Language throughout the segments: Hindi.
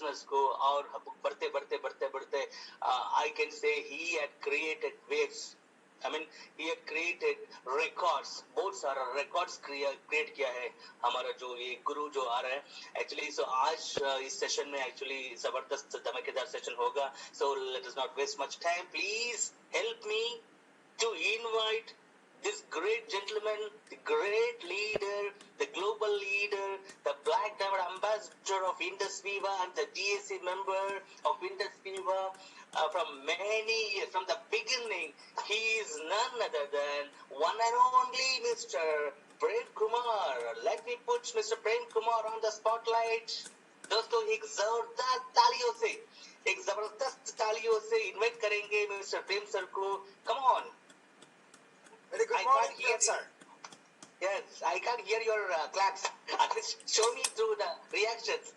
listeners को और बढ़ते बढ़ते बढ़ते बढ़ते I can say he had created waves. I mean, he had created records. बहुत सारा records create किया है हमारा जो ये गुरु जो आ रहा है. Actually, so आज इस session में actually जबरदस्त धमाकेदार session होगा. So let us not waste much time. Please help me to invite this great gentleman, the great leader, the global leader, the Black Diamond Ambassador of Indus Viva and the DSC member of Indus Viva from many years, from the beginning. He is none other than one and only Mr. Prem Kumar. Let me put Mr. Prem Kumar on the spotlight. दोस्तों एक जबरदस्त तालियों से इन्वाइट करेंगे मिस्टर प्रेम सर को. Come on. Very good morning, sir. Yes, I can't hear your claps. At least show me through the reactions.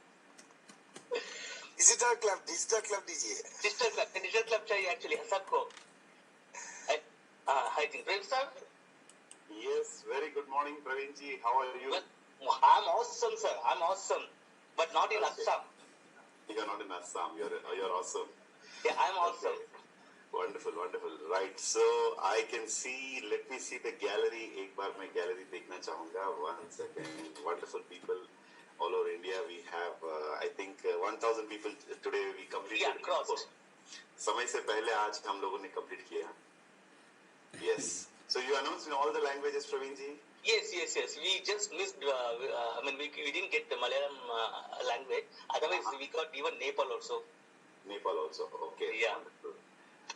Digital clap दीजिए. Digital clap चाहिए actually सबको. I think Prem sir. Yes, very good morning, Praveen ji. How are you? Well, I'm awesome, sir. I'm awesome, but not in Assam. You're not in Assam. You're awesome. Yeah, I'm awesome. Okay. Wonderful. Right. So I can see. Let me see the gallery. एक बार मैं gallery देखना चाहूँगा. 1 second. Wonderful people all over India. We have, I think, 1,000 people today. We completed. Yeah, crossed. समय से पहले आज हम लोगों ने complete किया. Yes. So you announced in all the languages, Praveen ji? Yes. We just missed. I mean, we didn't get the Malayalam language. Otherwise, we got even Nepal also. Okay. Yeah. Wonderful.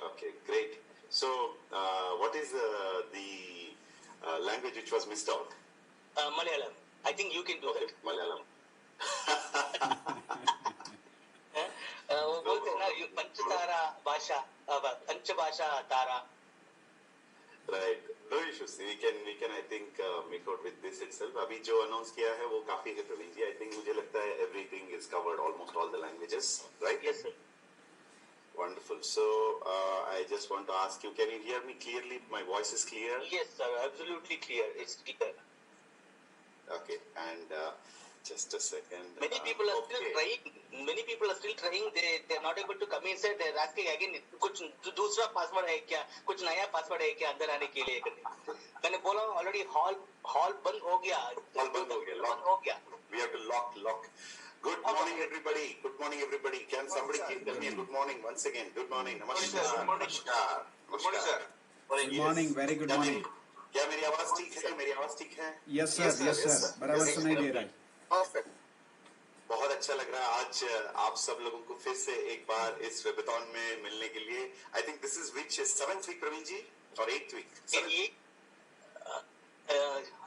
Okay, great. So, what is the language which was missed out? Malayalam. I think you can do that. Malayalam. वो बोलते हैं ना ये पंचतारा भाषा पंचभाषा तारा. Right. No issues. We can I think make out with this itself. अभी जो announce किया है वो काफी है प्रवीण जी. I think मुझे लगता है everything is covered, almost all the languages, right? Yes, sir. Wonderful. So I just want to ask you, can you hear me clearly? My voice is clear? Yes, sir. Absolutely clear. It's clear. Okay. And just a second. Many people are still trying. They are not able to come inside. They are asking again. कुछ दूसरा पासवर्ड है क्या? कुछ नया पासवर्ड है क्या अंदर आने के लिए? मैंने बोला already hall बंद हो गया. Lock हो गया. We have to lock. Good morning, everybody. Can somebody tell me a good morning once again? Good morning. Namaskar. Good morning, sir. Good morning. Very good morning. क्या मेरी आवाज ठीक है? Yes, sir. बराबर सुनाई दे रहा है. Perfect. बहुत अच्छा लग रहा है आज आप सब लोगों को फिर से एक बार इस वेबिनार में मिलने के लिए. I think this is which 7th week, Praveen ji, or 8th week?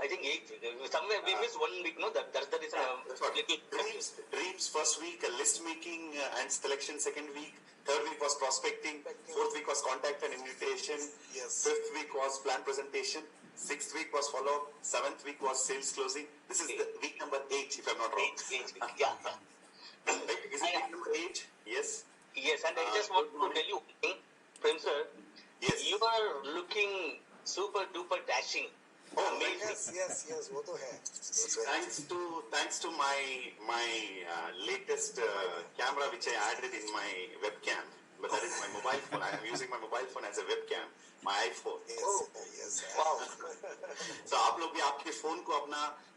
I think 8th week. Somewhere we missed 1 week. No, that's the reason. Dreams first week, list making and selection second week. Third week was prospecting. Fourth week was contact and invitation. Yes. Fifth week was plan presentation. Sixth week was follow-up. Seventh week was sales closing. This is the week number 8, if I'm not wrong. 8 week. Yeah. Is it week number 8? Yes. Yes, and I just want to tell you, Prem sir. Yes. You are looking super duper dashing. Oh, amazing. Yes, वो तो है. Thanks to my latest camera which I added in my webcam, but that is my mobile phone. I am using my mobile phone as a webcam, my iPhone. Yes. Wow. So आप लोग भी आपके फोन को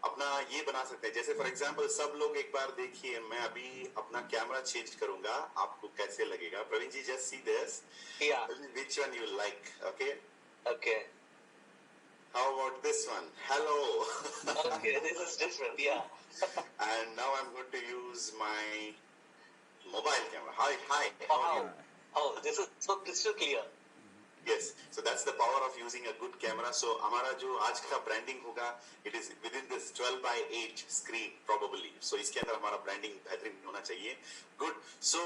अपना ये बना सकते हैं. जैसे for example सब लोग एक बार देखिए, मैं अभी अपना कैमरा चेंज करूंगा, आपको कैसे लगेगा. प्रवीण जी, just see this. Yeah. Which one you like? Okay. How about this one? Hello. Okay, this is different. Yeah. And now I'm going to use my mobile camera. Hi. How are you? Oh, this is so crystal clear. Yes. So that's the power of using a good camera. So हमारा जो आज का branding होगा, it is within this 12:8 screen probably. So इसके अंदर हमारा branding बेहतरीन होना चाहिए. Good. So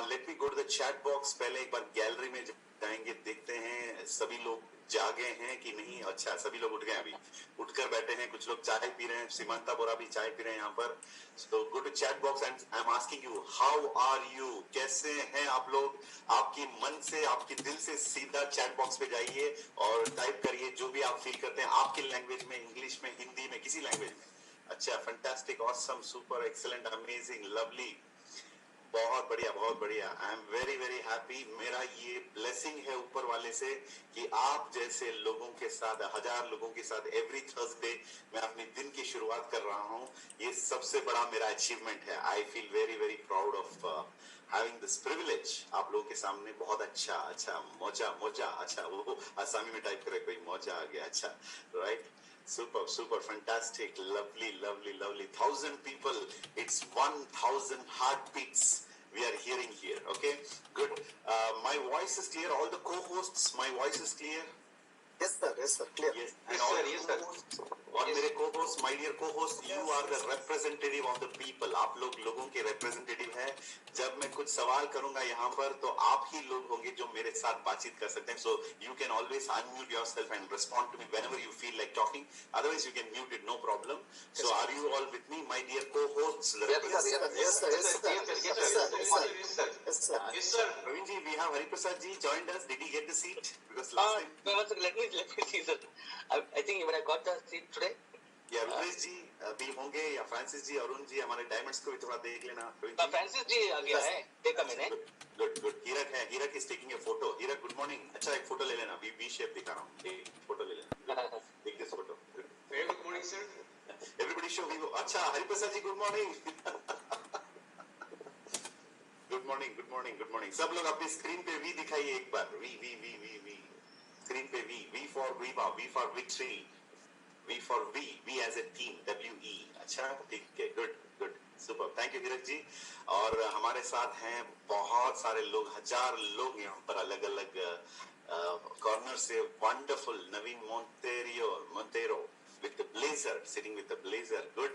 let me go to the chat box. पहले एक बार गैलरी में जाएंगे, देखते हैं सभी लोग जागे हैं कि नहीं. अच्छा, सभी लोग उठ गए, अभी उठकर बैठे हैं. कुछ लोग चाय पी रहे हैं. सीमांता बोरा भी चाय पी रहे हैं यहाँ पर. So go to chat box and I'm asking you, how are you? कैसे हैं आप लोग? आपकी मन से, आपके दिल से सीधा चैट बॉक्स पे जाइए और टाइप करिए जो भी आप फील करते हैं आपकी लैंग्वेज में, इंग्लिश में, हिंदी में, किसी लैंग्वेज में. अच्छा, fantastic, awesome, super, excellent, amazing, lovely. बहुत बढ़िया, बहुत बढ़िया। I am very very happy. मेरा ये ब्लेसिंग है ऊपर वाले से कि आप जैसे लोगों के साथ, 1000 लोगों के साथ एवरी थर्सडे मैं अपने दिन की शुरुआत कर रहा हूँ। ये सबसे बड़ा मेरा अचीवमेंट है। I feel very very proud of having this privilege. आप लोगों के सामने बहुत अच्छा मौजा मौजा, अच्छा वो आसामी में टाइप करे कोई मौजा आ गया, अच्छा right. Super, fantastic, lovely. 1,000 people. It's 1,000 heartbeats we are hearing here. Okay, good. My voice is clear. All the co-hosts, my voice is clear. Yes, sir. Clear. Yes, and all the co-hosts और मेरे co-hosts, my dear co-hosts, you are the representative of the people. आप लोगों के representative हैं। जब मैं कुछ सवाल करूंगा यहाँ पर तो आप ही लोग होंगे जो मेरे साथ बातचीत कर सकते हैं। So you can always unmute yourself and respond to me whenever you feel like talking. Otherwise you can mute it, no problem. So are you all with me, my dear co-hosts? Yes, sir. Praveen ji, we have Hariprasad ji joined us. Did he get the seat? Because last time. Let me see, sir. I think even I got the seat today. या रुपेश जी अभी होंगे, या फ्रांसिस जी, अरुण जी, हमारे डायमंड्स को भी थोड़ा देख लेना। फ्रांसिस जी आ गया है, देखा मैंने। गुड। हीरक इज टेकिंग ए फोटो। हीरक गुड मॉर्निंग। अच्छा एक फोटो ले लेना, वी शेप दिखा रहा हूँ, एक फोटो ले लेना। Take this photo. Very good morning sir. Everybody show V. अच्छा Hariprasad ji good morning. Good morning. सब लोग अपनी स्क्रीन पे वी दिखाइए एक बार। वी स्क्रीन पे V for viva, V for victory, V for we as a team, WE। अच्छा ठीक है, गुड सुपर। थैंक यू हीरक जी। और हमारे साथ हैं बहुत सारे लोग, 1000 लोग यहाँ पर अलग अलग कॉर्नर से। Wonderful. Naveen Monteiro with the blazer, sitting with the blazer, good.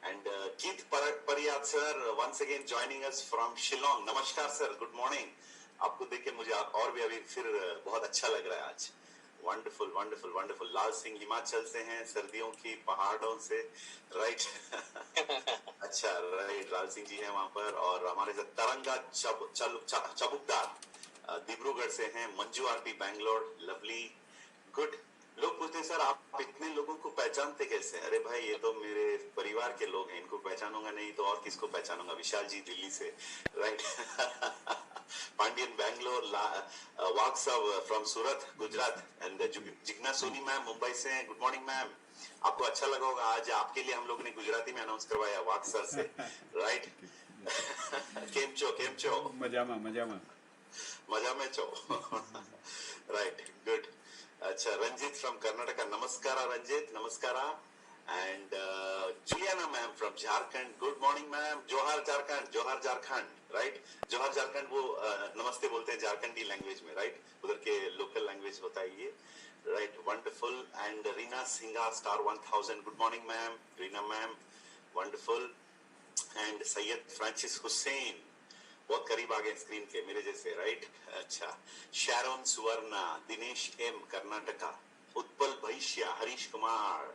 And Keith Pariyat sir once again joining us from Shillong. नमस्कार सर, गुड मॉर्निंग। आपको देख के मुझे और भी अभी फिर बहुत अच्छा लग रहा है आज। वंडरफुल। लाल सिंह हिमाचल से हैं, सर्दियों की पहाड़ों से, राइट। अच्छा राइट, लाल सिंह जी हैं वहां पर। और हमारे साथ तरंगा चबुकदार डिब्रूगढ़ से हैं। Manju RP Bangalore, lovely, good. लोग पूछते हैं सर आप इतने लोगों को पहचानते कैसे? अरे भाई ये तो मेरे परिवार के लोग हैं, इनको पहचानूंगा नहीं तो और किसको पहचानूंगा? विशाल जी दिल्ली से, राइट। पांडियन बैंगलोर, वाक्सव from Surat Gujarat, and Jigna Soni ma'am Mumbai से हैं। Good morning ma'am. आपको अच्छा लगा होगा, आज आपके लिए हम लोग ने गुजराती में अनाउंस करवाया वाक्सर से, राइट। केम चो मजा में चो। Right, good. अच्छा रंजित फ्रॉम कर्नाटका, नमस्कारा रंजित, नमस्कारा। And Juliana ma'am from Jharkhand, good morning ma'am. जोहार झारखंड, राइट। जोहार झारखंड वो नमस्ते बोलते हैं झारखंडी लैंग्वेज में, राइट। उधर के लोकल लैंग्वेज होता है ये, राइट। वंडरफुल। एंड रीना सिंगा star 1000, good morning ma'am. Reena ma'am, wonderful. And Syed Francis Hussain, बहुत करीब आ गए स्क्रीन के मेरे जैसे, राइट। अच्छा शैरोन सुवर्णा, दिनेश एम कर्नाटका, उत्पल भैष्या, Harish Kumar,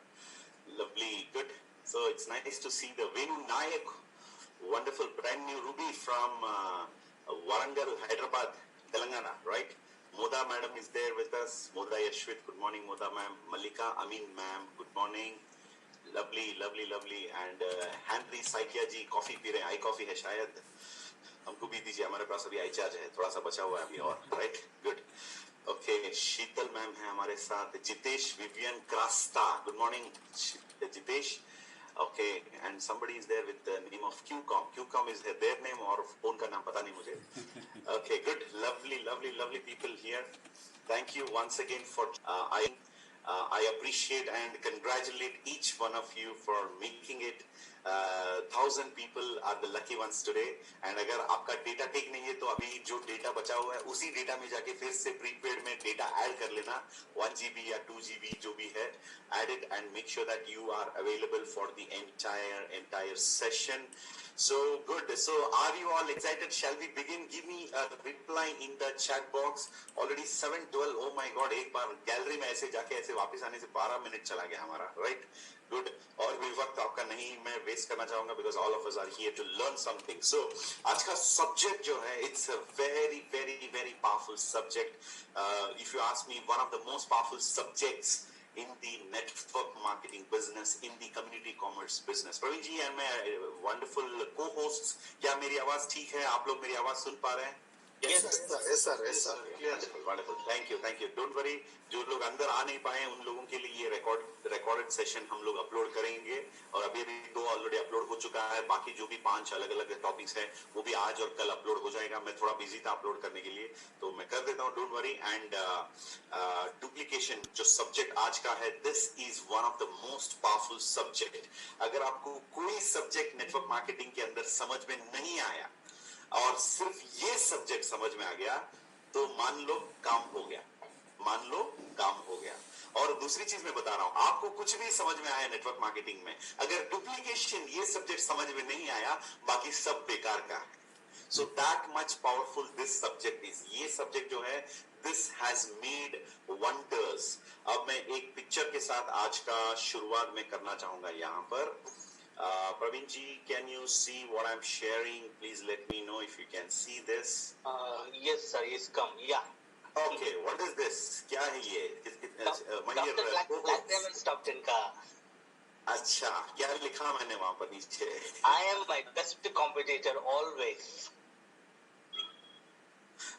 lovely, good. So it's nice to see the Venu Nayak, wonderful brand new Ruby from Warangal, Hyderabad, Telangana, right? Moda madam is there with us. Moda Yashwit, good morning Moda ma'am. Malika Amin ma'am, good morning. Lovely. And Henry Saikia ji, coffee P रहे हैं, आई कॉफी है शायद, हमको भी दीजिए, हमारे पास अभी आई चार्ज है, थोड़ा सा बचा हुआ है अभी और, राइट, गुड। ओके शीतल मैम है हमारे साथ। Jitesh Vivian Crasta, good morning Jitesh. Okay and somebody is there with the name of QCOM is their name और फोन का नाम पता नहीं मुझे। Okay good, lovely people here. Thank you once again for I appreciate and congratulate each one of you for making it. 1,000 people are the lucky ones today. And अगर आपका डेटा ठीक नहीं है तो अभी जो डेटा बचा हुआ है उसी डेटा में जाके फिर से प्रीपेड में डेटा ऐड कर लेना, 1 GB या 2 GB जो भी है, add it and make sure that you are available for the entire session. So good. So are you all excited? Shall we begin? Give me a reply in the chat box. Already 7:12. Oh my God! एक बार गैलरी में ऐसे जाके ऐसे वापस आने से 12 मिनट चला गया हमारा, right? Good. और भी वक्त आपका नहीं मैं वेस्ट करना चाहूंगा because all of us are here to learn something. So आज का सब्जेक्ट जो है, it's a very powerful subject. If you ask me, one of the most powerful subjects in the network marketing business, in the community commerce business. Praveen ji and my wonderful co-hosts, क्या मेरी आवाज ठीक है? आप लोग मेरी आवाज सुन पा रहे हैं? Yes, sir. Yes, sir. Yes, sir. Wonderful, wonderful. Thank you, thank you. Don't worry. जो लोग अंदर आ नहीं पाए उन लोगों के लिए ये रिकॉर्डेड सेशन हम लोग अपलोड करेंगे और अभी 2 ऑलरेडी अपलोड हो चुका है. बाकी जो भी 5 अलग अलग टॉपिक्स हैं वो भी आज और कल अपलोड हो जाएगा. मैं थोड़ा बिजी था अपलोड करने के लिए तो मैं कर देता हूँ. Don't worry. एंड डुप्लीकेशन जो सब्जेक्ट आज का है, this is one of the most powerful subject. अगर आपको कोई सब्जेक्ट नेटवर्क मार्केटिंग के अंदर समझ में नहीं आया और सिर्फ ये सब्जेक्ट समझ में आ गया तो मान लो काम हो गया. मान लो काम हो गया. और दूसरी चीज मैं बता रहा हूं, आपको कुछ भी समझ में आया नेटवर्क मार्केटिंग में, अगर डुप्लीकेशन ये सब्जेक्ट समझ में नहीं आया बाकी सब बेकार का है. So that much powerful this subject is. ये सब्जेक्ट जो है दिस हैज मेड वंडर्स. अब मैं एक पिक्चर के साथ आज का शुरुआत में करना चाहूंगा यहां पर. Praveen ji, can you see what I'm sharing? Please let me know if you can see this. Yes, sir. It's come. Yeah. Okay, what is this? क्या है ये? Dr. Black Diamond Top 10 का. अच्छा, क्या लिखा मैंने वहां पर नीचे? I am my best competitor always.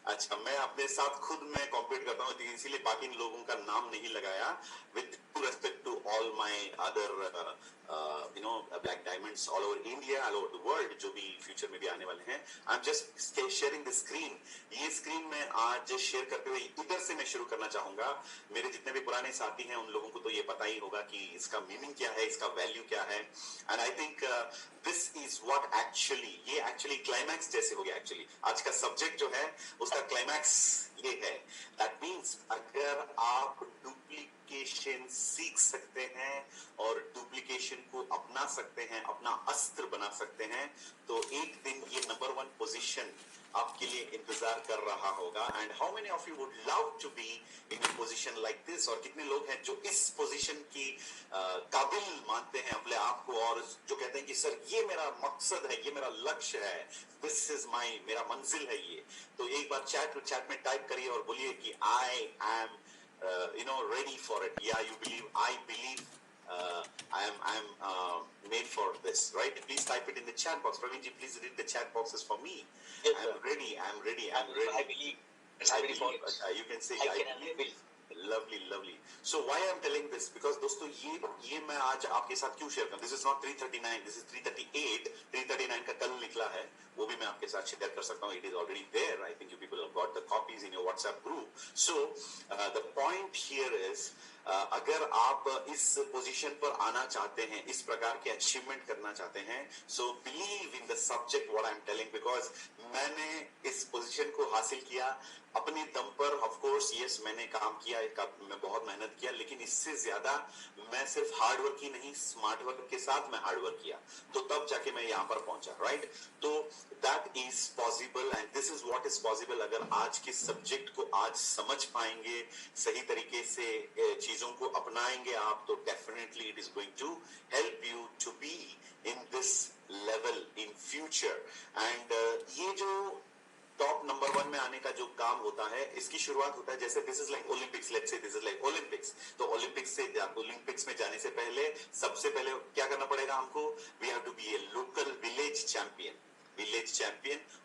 अच्छा, मैं अपने साथ खुद में कॉम्पीट करता हूँ इसीलिए बाकी लोगों का नाम नहीं लगाया. With respect to all my other black diamonds all over India, all over the world, जो भी फ्यूचर में भी आने वाले हैं. I'm just sharing the screen. ये स्क्रीन में आज शेयर करते हुए इधर से मैं शुरू करना चाहूंगा. मेरे जितने भी पुराने साथी हैं उन लोगों को तो ये पता ही होगा कि इसका मीनिंग क्या है, इसका वैल्यू क्या है. And I think this is what actually climax जैसे हो गया. एक्चुअली आज का सब्जेक्ट जो है उसका क्लाइमैक्स ये है. दैट मीन्स अगर आप डुप्लीकेशन सीख सकते हैं और डुप्लीकेशन को अपना सकते हैं, अपना अस्त्र बना सकते हैं, तो एक दिन ये नंबर 1 पोजीशन आपके लिए इंतजार कर रहा होगा. And how many of you would love to be in a position like this. और कितने लोग हैं जो इस पोजीशन की काबिल मानते हैं अपने आप को और जो कहते हैं कि सर ये मेरा मकसद है, ये मेरा लक्ष्य है, दिस इज माई, मेरा मंजिल है ये. तो एक बार चैट में टाइप करिए और बोलिए कि I am ready for it. Yeah, you believe, I believe, I am made for this, right? Please type it in the chat box. Praveen ji, please read the chat boxes for me. Yes, I'm ready. I believe. I believe. You can say I believe. Lovely. So why I'm telling this? Because दोस्तों ये मैं आज आपके साथ क्यों शेयर करूं? This is not 339, this is 338. 339 का कल निकला है, वो भी मैं आपके साथ शेयर कर सकता हूँ. It is already there. I think you people have got the copies in your WhatsApp group. So the point here is अगर आप इस पोजीशन पर आना चाहते हैं, इस प्रकार के अचीवमेंट करना चाहते हैं, so believe in the subject what I'm telling, because मैंने इस पोजीशन को हासिल किया अपने दम पर. ऑफ कोर्स यस, मैंने काम किया, मैं बहुत मेहनत किया, लेकिन इससे ज्यादा मैं सिर्फ हार्ड वर्क ही नहीं, स्मार्ट वर्क के साथ मैं हार्ड वर्क किया, तो तब जाके मैं यहाँ पर पहुंचा. राइट? तो that is possible and this is what is possible. अगर आज के सब्जेक्ट को आज समझ पाएंगे, सही तरीके से चीजों को अपनाएंगे आप, तो definitely it is going to help you to be in this level in future. And ये जो टॉप नंबर 1 में आने का जो काम होता है, इसकी शुरुआत होता है जैसे this is like Olympics. Let's say this is like Olympics. तो ओलंपिक्स में जाने से पहले सबसे पहले क्या करना पड़ेगा हमको? We have to be a local village champion.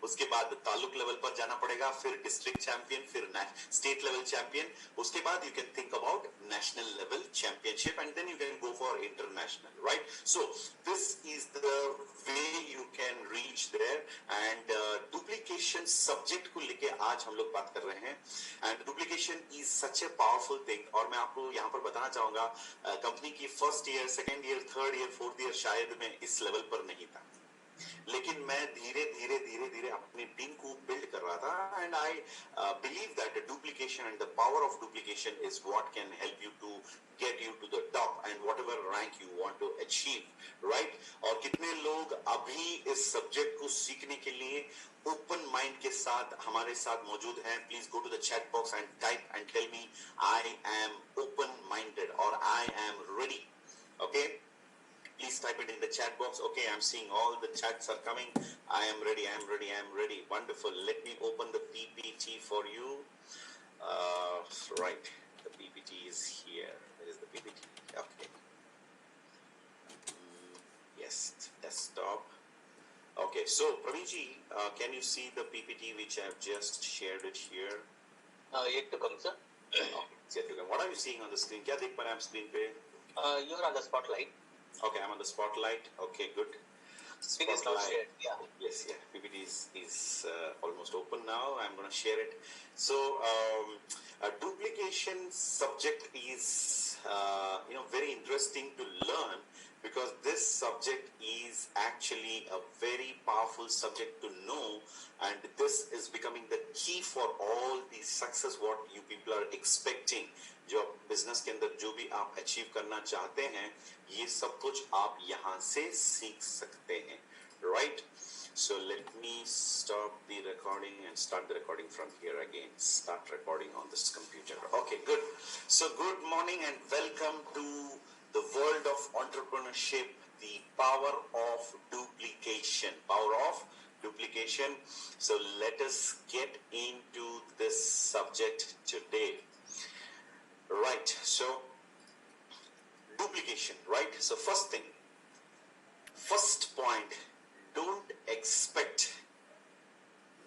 उसके बाद तालुक लेवल पर जाना पड़ेगा, फिर डिस्ट्रिक्ट चैंपियन, फिर स्टेट लेवल चैंपियन. उसके बाद you can think about national level championship and then you can go for international. Right? So this is the way you can reach there. And duplication subject को लेके आज हम लोग बात कर रहे हैं. And duplication is such a powerful thing. और मैं आपको यहाँ पर बताना चाहूंगा, कंपनी की first year, second year, third year, fourth year शायद मैं इस लेवल पर नहीं था, लेकिन मैं धीरे अपनी टीम को बिल्ड कर रहा था. And I believe that duplication and the power of duplication is what can help you to get you to the top and whatever rank you want to achieve. Right? और कितने लोग अभी इस सब्जेक्ट को सीखने के लिए ओपन माइंड के साथ हमारे साथ मौजूद हैं? Please go to the chat box and type and tell me I am open minded और I am ready. Okay, please type it in the chat box. Okay, I'm seeing all the chats are coming. I am ready. Wonderful. Let me open the PPT for you. Right, the PPT is here. is the PPT. Okay. Yes, desktop. Okay, so Praveenji, can you see the PPT which I have just shared it here? Yet to come, sir. Okay, what are you seeing on the screen? क्या देख पा रहे हैं आप screen पे? You're on the spotlight. Okay, I'm on the spotlight. Okay, good. It is not shared. Yeah. Yes, yeah. PPT is almost open now. I'm going to share it. So, a duplication subject is very interesting to learn, because this subject is actually a very powerful subject to know, and this is becoming the key for all the success what you people are expecting. जो बिजनेस के अंदर जो भी आप अचीव करना चाहते हैं, ये सब कुछ आप यहाँ से सीख सकते हैं, right? So let me stop the recording and start the recording from here again. Start recording on this computer. Okay, good. So good morning and welcome to the world of entrepreneurship, the power of duplication. Power of duplication. So let us get into this subject today. Right, so duplication, right? So first point, don't expect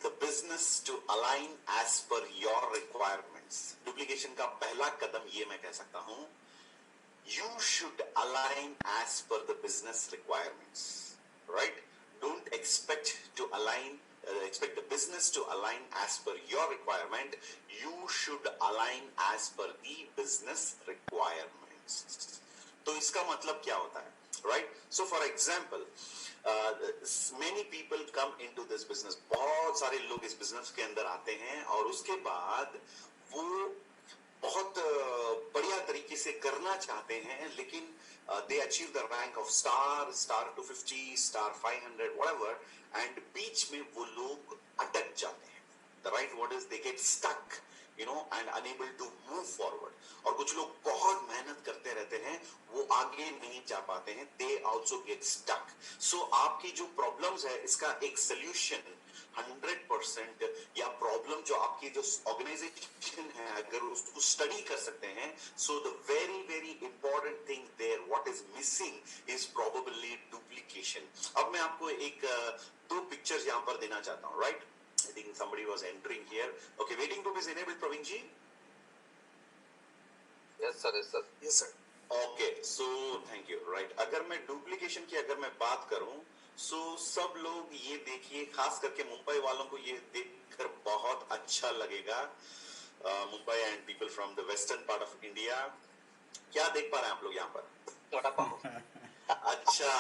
the business to align as per your requirements. Duplication का पहला कदम ये मैं कह सकता हूँ, you should align as per the business requirements, right? Don't expect to expect the business to align as per your requirement. You should align as per the business requirements. तो इसका मतलब क्या होता है, right? So for example, many people come into this business. बहुत सारे लोग इस business के अंदर आते हैं और उसके बाद वो बहुत बढ़िया तरीके से करना चाहते हैं, लेकिन they achieve the rank of star 250, star 500, whatever, and बीच में वो लोग अटक जाते हैं. The right word is they get stuck, and unable to move forward. और कुछ लोग बहुत मेहनत करते रहते हैं, वो आगे नहीं जा पाते हैं. They also get stuck. So आपकी जो problems है, इसका एक solution 100% या प्रॉब्लम जो आपकी जो ऑर्गेनाइजेशन है, अगर उसको स्टडी कर सकते हैं, so the very very important thing there what is missing is probably duplication. अब मैं आपको एक दो पिक्चर्स यहां पर देना चाहता हूं, right? I think somebody was entering here. Okay, waiting room is enabled, Praveen ji? Yes sir. Okay, so thank you. Right, अगर मैं डुप्लीकेशन की अगर मैं बात करूं, सो सब लोग ये देखिए, खास करके मुंबई वालों को ये देखकर बहुत अच्छा लगेगा. Mumbai and people from the western part of India, क्या देख पा रहे हैं आप लोग यहाँ पर? वड़ा पाव. अच्छा,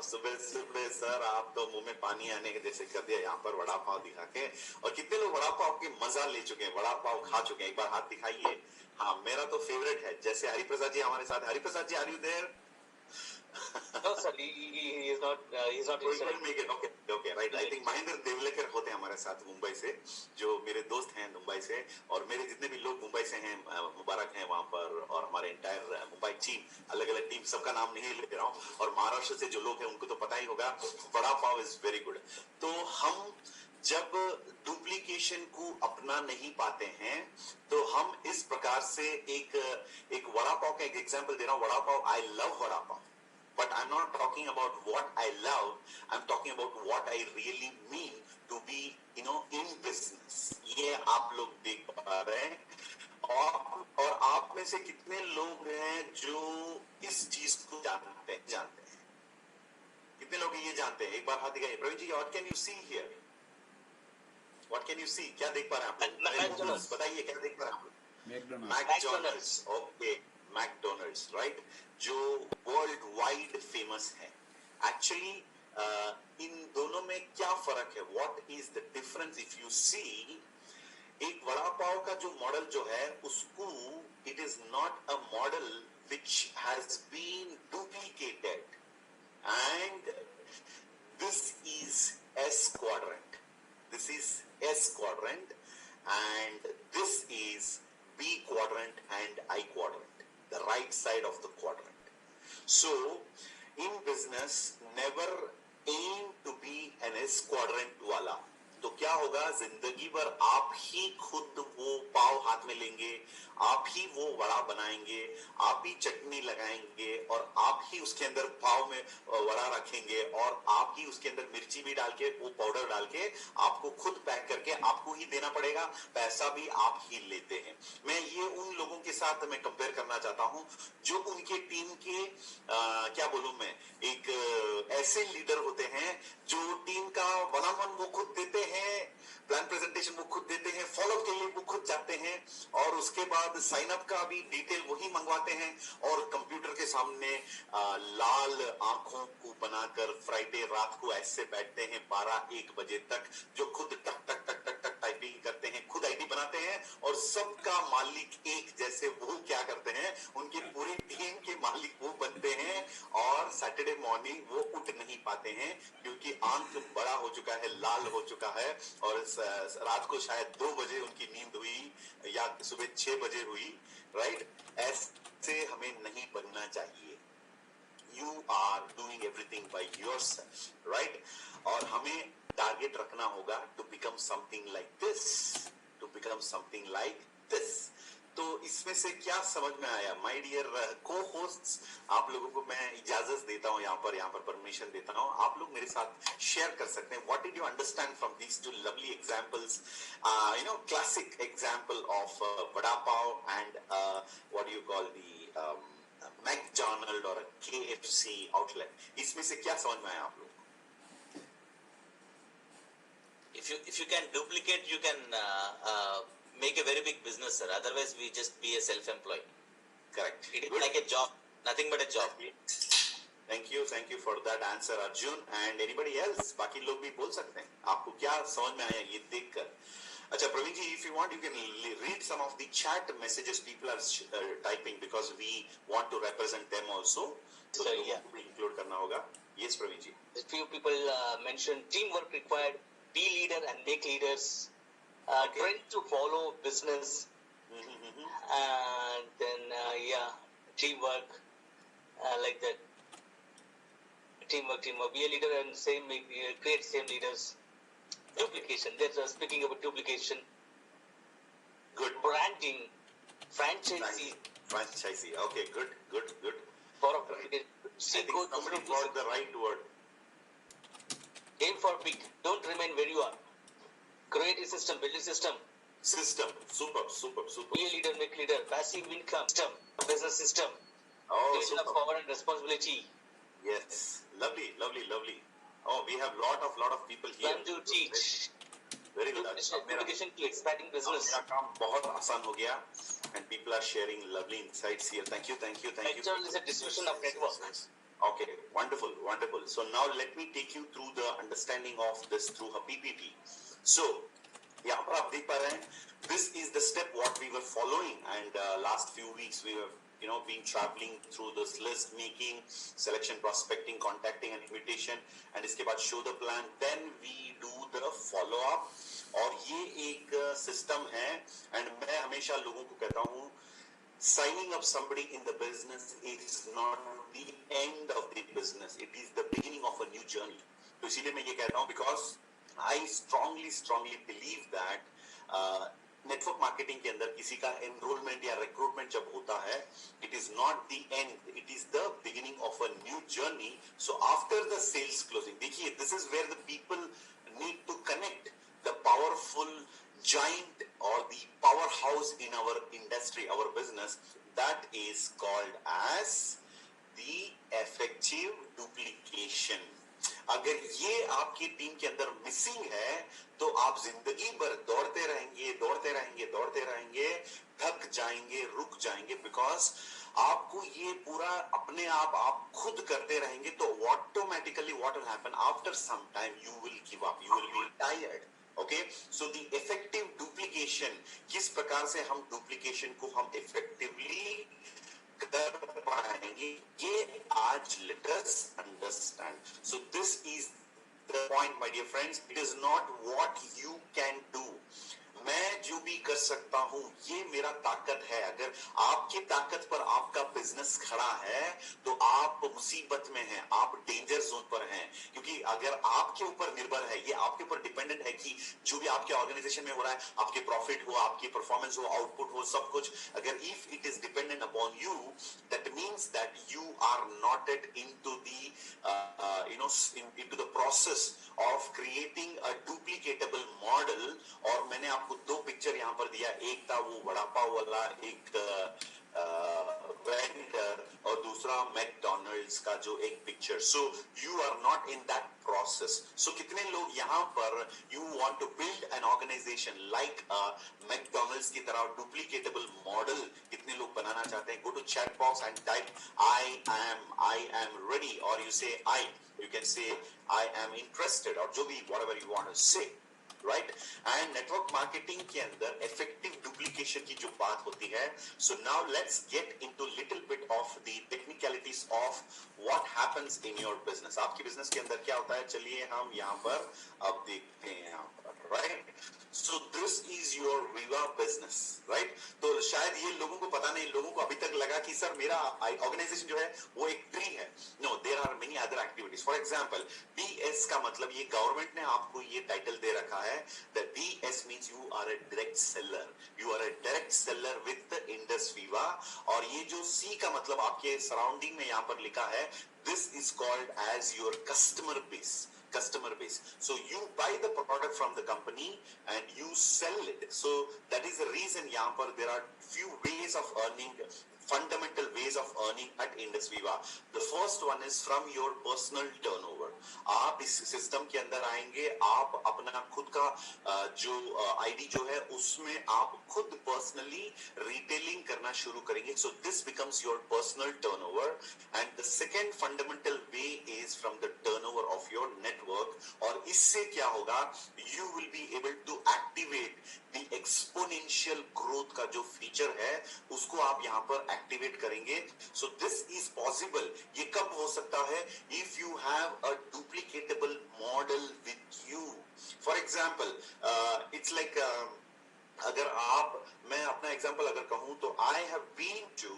सुबह सुबह सर आप तो मुंह में पानी आने के जैसे कर दिया यहाँ पर वड़ा पाव दिखा के. और कितने लोग वड़ा पाव के मजा ले चुके हैं, वड़ा पाव खा चुके हैं? एक बार हाथ दिखाइए. हाँ, मेरा तो फेवरेट है. जैसे हरिप्रसाद जी हमारे साथ. Hariprasad ji, are you there? No, sir. He is not. He's not. Okay, right. I think Mahendra Devlekar होते हैं हमारे साथ मुंबई से, जो मेरे दोस्त हैं मुंबई से, और मेरे जितने भी लोग मुंबई से हैं, मुबारक हैं वहाँ पर, और हमारे इंटायर मुंबई टीम, अलग अलग टीम, सबका नाम नहीं ले रहा हूँ. और महाराष्ट्र से जो लोग हैं उनको तो पता ही होगा, vada pav is very good. तो हम जब डुप्लीकेशन को अपना नहीं पाते हैं, तो हम इस प्रकार से एक वड़ा पाव का एक एग्जांपल दे रहा हूँ. Vada pav, I love vada pav. But I'm not talking about what I love. I'm talking about what I really mean to be, in business. ये आप लोग देख पा रहे हैं. और आप में से कितने लोग हैं जो इस चीज को जानते हैं? कितने लोग ये जानते हैं? एक बार हाथ दिखाइए. प्रवीण जी, what can you see here? What can you see? क्या देख पा रहे हैं आप लोग? बताइए, क्या देख पा रहे हैं आप लोग? मैकडोनल्ड्स. ओके, मैकडोनल्ड्स, राइट, जो वर्ल्ड वाइड फेमस है. एक्चुअली इन दोनों में क्या फर्क है? What is the difference? If you see, एक वड़ा पाव का जो मॉडल जो है, उसको it is not a model which has been duplicated, and this is S quadrant. This is S quadrant, and this is B quadrant and I quadrant, the right side of the quadrant. So, in business, never aim to be an S quadrant wala. तो क्या होगा जिंदगी भर आप ही खुद वो पाव हाथ में लेंगे, आप ही वो वड़ा बनाएंगे, आप ही चटनी लगाएंगे और आप ही उसके अंदर पाव में वड़ा रखेंगे और आप ही उसके अंदर मिर्ची भी डाल के वो पाउडर डाल के आपको खुद पैक करके आपको ही देना पड़ेगा, पैसा भी आप ही लेते हैं। मैं ये उन लोगों के साथ मैं कंपेयर करना चाहता हूं जो उनके टीम के क्या बोलूं मैं, एक ऐसे लीडर होते हैं जो टीम का वन ऑन वन वो खुद देते हैं, प्लान प्रेजेंटेशन वो खुद देते हैं, फॉलोअप के लिए वो खुद जाते हैं और उसके बाद साइन अप का भी डिटेल वही मंगवाते हैं और कंप्यूटर के सामने लाल आंखों को बनाकर फ्राइडे रात को ऐसे बैठते हैं 12-1 बजे तक, जो खुद टक टक टक टक टक टाइपिंग करते हैं, खुद आईडी बनाते हैं और सबका मालिक एक जैसे वो क्या करते हैं, उनकी पूरी टीम के मालिक वो बनते हैं और सैटरडे मॉर्निंग वो उठ नहीं पाते हैं क्योंकि आंख बड़ा हो चुका है, लाल हो चुका है और रात को शायद 2 बजे उनकी नींद हुई या सुबह 6 बजे हुई, राइट? ऐसे हमें नहीं बनना चाहिए। You are doing everything by yourself, right? और हमें टारगेट रखना होगा to become something like this, to become something like this. तो इसमें से क्या समझ में आया? माय डियर को-होस्ट्स, आप लोगों को मैं इजाजत देता हूं, यहाँ पर परमिशन देता हूं, आप लोग मेरे साथ शेयर कर सकते हैं। What did you understand from these two lovely examples, classic example of vada pav and what do you call the McDonald और KFC आउटलेट? इसमें से क्या समझ में आया आप लोग? If you can duplicate, you can make a very big business, sir. Otherwise, we just be a self-employed. Correct. It is like a job, nothing but a job. Thank you for that answer, Arjun. And anybody else? बाकी लोग भी बोल सकते हैं। आपको क्या समझ में आया ये देखकर? अच्छा प्रवीण जी, if you want, you can read some of the chat messages people are typing because we want to represent them also. So yeah, भी include करना होगा. Yes, Praveen ji. A few people mentioned teamwork required. Be leader and make leaders. Okay. Trend to follow business. And then teamwork, like that. Teamwork. Be a leader and create same leaders. Duplication. There's speaking about duplication. Good. Branding. Franchisee. Okay, good. For Right. I think somebody got the right word. Aim for big. Don't remain where you are. Create a system. Build a system. System. Super. Be a leader, make leader. Passive income system. Business system. Oh, Division of power and responsibility. Yes. Lovely. Oh, we have lot of people here. Learn to teach. Very good. Duplication to expanding business. मेरा काम बहुत आसान हो गया and people are sharing lovely insights here. Thank you. Actually, is a distribution of network. Okay, wonderful. So now let me take you through the understanding of this through a PPT. So यहाँ पर आप देख पा रहे हैं, this is the step what we were following and last few weeks we were been traveling through this list making, selection, prospecting, contacting and invitation and इसके बाद show the plan, then we do the follow up और ये एक system है and मैं हमेशा लोगों को कहता हूँ signing up somebody in the business is not the end of the business, it is the beginning of a new journey. तो इसीलिए मैं ये कहता हूँ because I strongly believe that network marketing के अंदर किसी का एनरोलमेंट या रिक्रूटमेंट जब होता है, it is not the end, it is the beginning of a new journey. So after the sales closing, देखिए this is where the people need to connect the powerful giant or the powerhouse in our industry, our business, that is called as the effective duplication. अगर ये आपकी टीम के अंदर मिसिंग है तो आप जिंदगी भर दौड़ते रहेंगे, थक जाएंगे, रुक जाएंगे, बिकॉज आपको ये पूरा अपने आप खुद करते रहेंगे तो automatically what will happen after some time, you will give up, you will be tired. Okay, so the effective duplication, किस प्रकार से हम डुप्लीकेशन को हम इफेक्टिवली कर पाएंगे, ये आज let us understand. So this is the point, my dear friends. It is not what you can do. मैं जो भी कर सकता हूँ हूं, ये मेरा ताकत है। अगर आपकी ताकत पर आपका बिजनेस खड़ा है तो आप मुसीबत में हैं, आप डेंजर जोन पर हैं, क्योंकि अगर आपके ऊपर निर्भर है, ये आपके ऊपर डिपेंडेंट है कि जो भी आपके ऑर्गेनाइजेशन में हो रहा है, आपके प्रॉफिट हो, आपकी परफॉर्मेंस हो, आउटपुट हो, सब कुछ अगर if it is dependent upon you, that means that you are not at into the into the process of creating a duplicatable model। और मैंने आपको दो पिक्चर यहां पर दिया, एक था वो वड़ा पाव वाला, एक वेंडर, और दूसरा मैकडॉनल्ड्स का जो एक picture. So you are not in that process. So कितने लोग यहाँ पर you want to build an organization like McDonald's की तरह डुप्लीकेटेबल मॉडल, कितने लोग बनाना चाहते हैं? Go to chat box and type I am ready, और you say you can say I am interested, or जो भी whatever you want to say, right? And network marketing के अंदर effective duplication की जो बात होती है, so now let's get into little bit of the technicalities of what happens in your business। आपकी business के अंदर क्या होता है, चलिए हम यहाँ पर अब देखते हैं यहाँ पर, right? So this is your Viva business, right? तो शायद ये लोगों को पता नहीं, लोगों को अभी तक लगा कि सर मेरा ऑर्गेनाइजेशन जो है वो एक ट्री है। No, there are many other activities. For example DS का मतलब, ये गवर्नमेंट ने आपको ये टाइटल दे रखा है, the DS means you are a direct seller, you are a direct seller with Indus Viva। और ये जो C का मतलब आपके सराउंडिंग में यहाँ पर लिखा है, this is called as your customer base. Customer base, so you buy the product from the company and you sell it, so that is the reason yahan par there are few ways of earning, fundamental ways of earning at Indus Viva। The first one is from your personal turnover। आप इस सिस्टम के अंदर आएंगे, आप अपना खुद का जो आईडी जो है उसमें आप खुद पर्सनली रिटेलिंग करना शुरू करेंगे, so this becomes your personal turnover। and the second fundamental way is from the turnover of your network। और इससे क्या होगा, you will be able to activate the exponential growth का जो फीचर है उसको आप यहाँ पर एक्टिवेट करेंगे। so this is possible। ये कब हो सकता है, if you have a duplicatable model with you। for example it's like अगर आप, मैं अपना एग्जांपल अगर कहूं तो I have been to